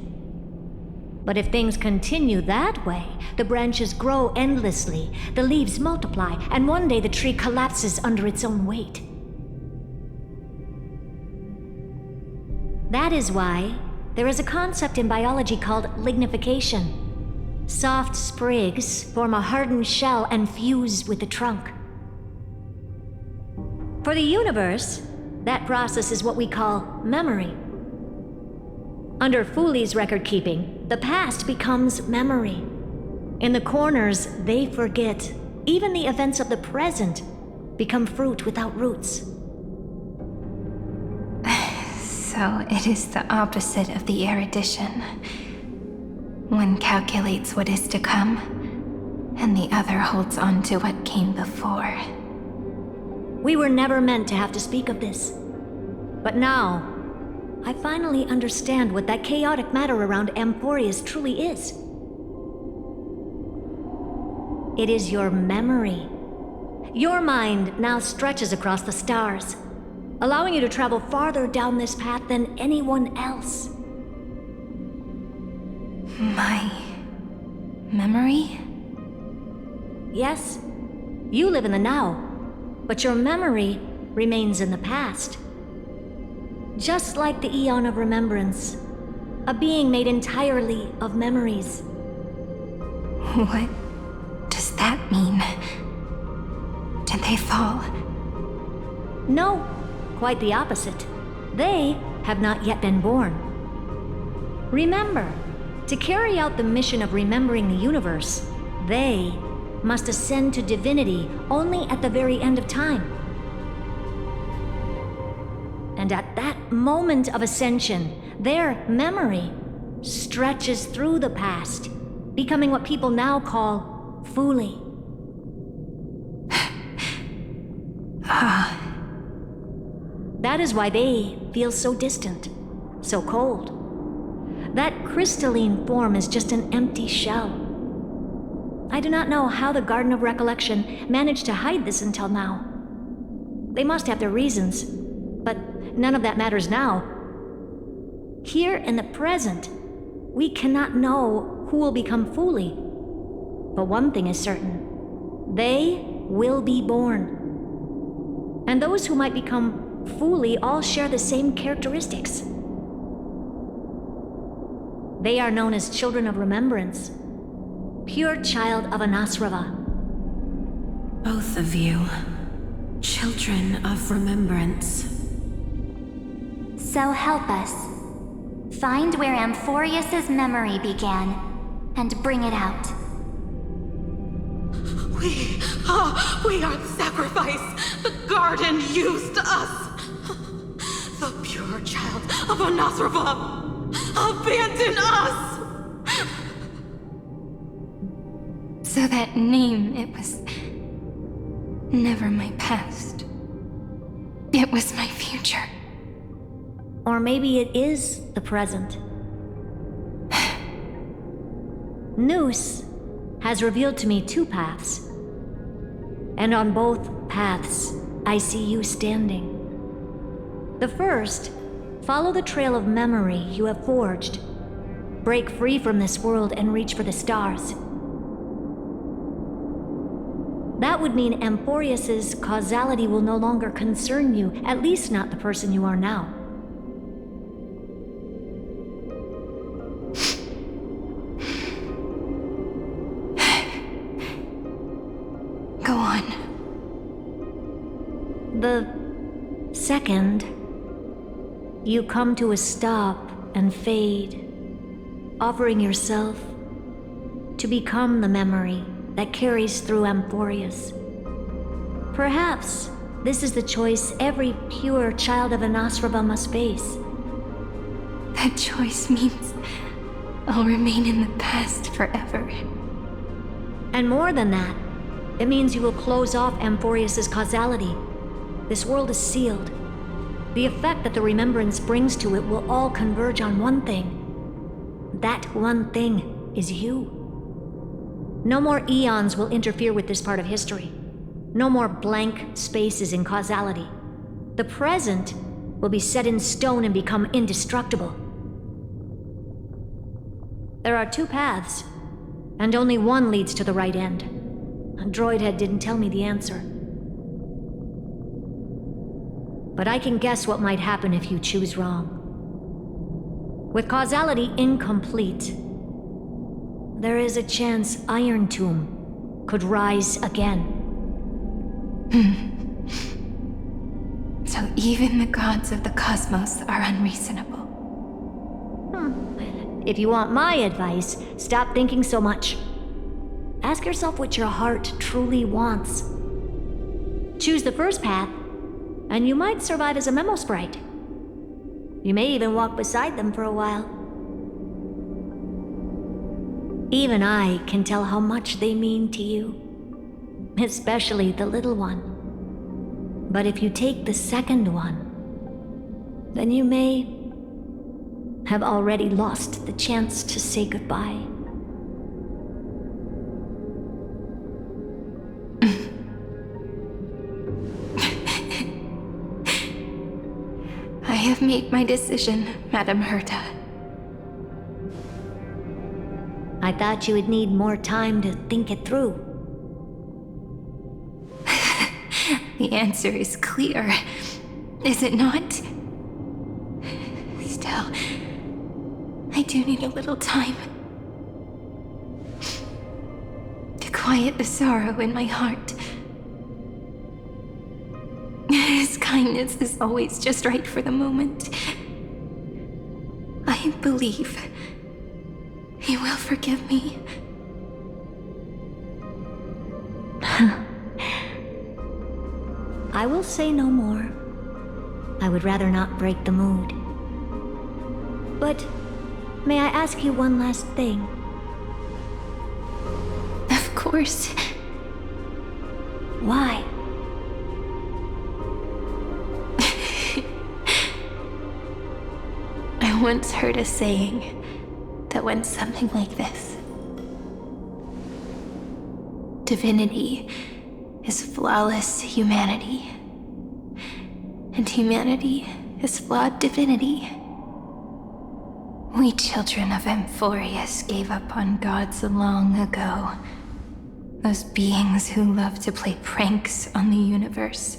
But if things continue that way, the branches grow endlessly, the leaves multiply, and one day the tree collapses under its own weight. That is why there is a concept in biology called lignification. Soft sprigs form a hardened shell and fuse with the trunk. For the universe, that process is what we call memory. Under Fooley's record-keeping, the past becomes memory. In the corners, they forget. Even the events of the present become fruit without roots. So it is the opposite of the erudition. One calculates what is to come, and the other holds on to what came before. We were never meant to have to speak of this. But now, I finally understand what that chaotic matter around Amphorius truly is. It is your memory. Your mind now stretches across the stars, allowing you to travel farther down this path than anyone else. My memory? Yes, you live in the now, but your memory remains in the past. Just like the Eon of Remembrance, a being made entirely of memories. What does that mean? Did they fall? No, quite the opposite. They have not yet been born. Remember, to carry out the mission of remembering the universe, they must ascend to divinity only at the very end of time. And at that moment of ascension, their memory stretches through the past, becoming what people now call Fooley. That is why they feel so distant, so cold. That crystalline form is just an empty shell. I do not know how the Garden of Recollection managed to hide this until now. They must have their reasons, but none of that matters now. Here in the present, we cannot know who will become Fooley. But one thing is certain. They will be born. And those who might become Fuli all share the same characteristics. They are known as Children of Remembrance, pure child of Anasrava. Both of you, Children of Remembrance. So help us. Find where Amphorius's memory began, and bring it out. We are the sacrifice the garden used us. The pure child of Anasrava. Abandon us! So that name, it was never my past. It was my future. Or maybe it is the present. Noose has revealed to me two paths. And on both paths, I see you standing. The first, follow the trail of memory you have forged. Break free from this world and reach for the stars. That would mean Amphorius's causality will no longer concern you, at least not the person you are now. Go on. The second, you come to a stop and fade, offering yourself to become the memory that carries through Amphorius. Perhaps this is the choice every pure child of Anasrava must face. That choice means I'll remain in the past forever. And more than that, it means you will close off Amphorius's causality. This world is sealed. The effect that the remembrance brings to it will all converge on one thing. That one thing is you. No more eons will interfere with this part of history. No more blank spaces in causality. The present will be set in stone and become indestructible. There are two paths, and only one leads to the right end. A droidhead didn't tell me the answer. But I can guess what might happen if you choose wrong. With causality incomplete, there is a chance Iron Tomb could rise again. So even the gods of the cosmos are unreasonable. If you want my advice, stop thinking so much. Ask yourself what your heart truly wants. Choose the first path, and you might survive as a memo sprite. You may even walk beside them for a while. Even I can tell how much they mean to you, especially the little one. But if you take the second one, then you may have already lost the chance to say goodbye. I have made my decision, Madame Herta. I thought you would need more time to think it through. The answer is clear, is it not? Still, I do need a little time to quiet the sorrow in my heart. His kindness is always just right for the moment. I believe he will forgive me. I will say no more. I would rather not break the mood. But may I ask you one last thing? Of course. Why? I once heard a saying that went something like this. Divinity is flawless humanity, and humanity is flawed divinity. We children of Amphorius gave up on gods long ago, Those beings who love to play pranks on the universe.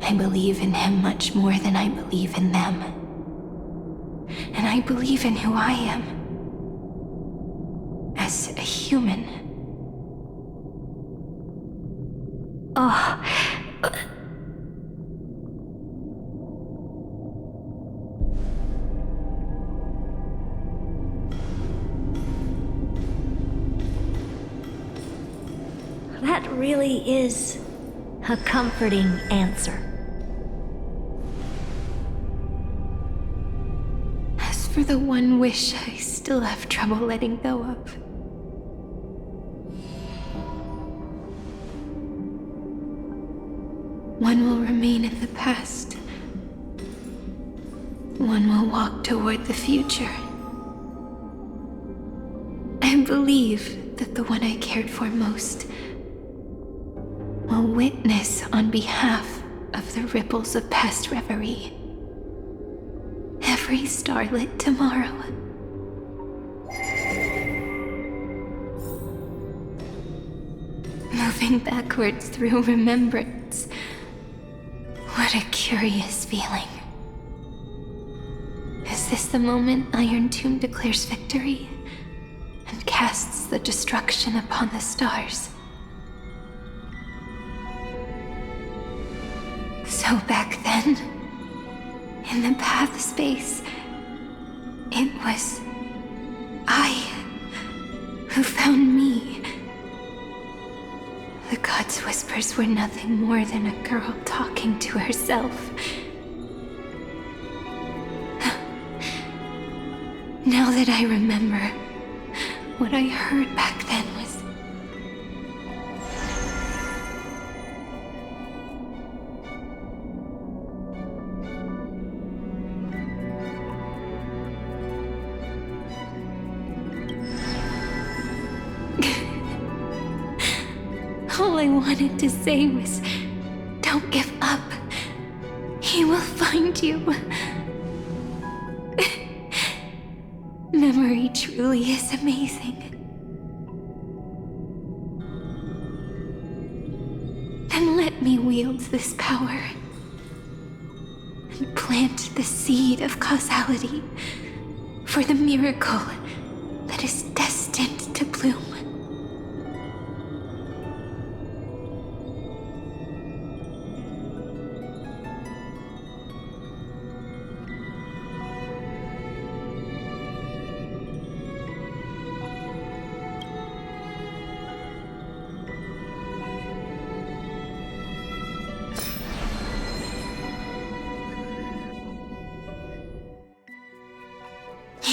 I believe in him much more than I believe in them. And I believe in who I am. As a human. Oh. That really is a comforting answer. As for the one wish I still have trouble letting go of. One will remain in the past. One will walk toward the future. I believe that the one I cared for most will witness on behalf of the ripples of past reverie. Every starlit tomorrow. Moving backwards through remembrance. What a curious feeling. Is this the moment Iron Tomb declares victory and casts the destruction upon the stars? So back then, in the path space, it was I who found me. The gods' whispers were nothing more than a girl talking to herself. Now that I remember, what I heard back then was all I wanted to say was, don't give up. He will find you. Memory truly is amazing. Then let me wield this power and plant the seed of causality for the miracle that is destined to bloom.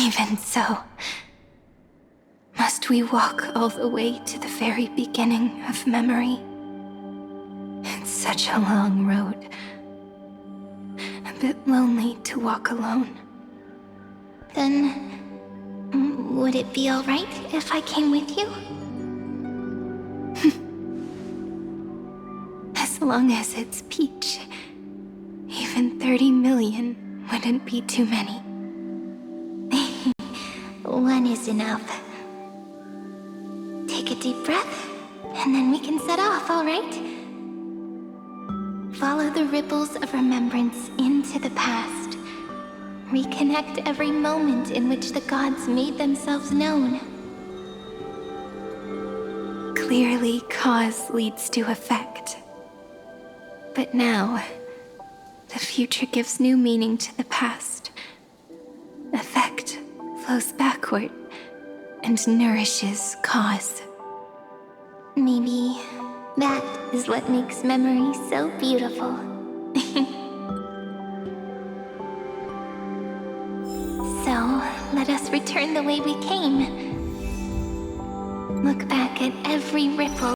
Even so, must we walk all the way to the very beginning of memory? It's such a long road. A bit lonely to walk alone. Then, would it be alright if I came with you? As long as it's Peach, even 30 million wouldn't be too many. One is enough. Take a deep breath, and then we can set off, alright? Follow the ripples of remembrance into the past. Reconnect every moment in which the gods made themselves known. Clearly, cause leads to effect. But now, the future gives new meaning to the past. Effect flows backward and nourishes cause. Maybe that is what makes memory so beautiful. So, let us return the way we came. Look back at every ripple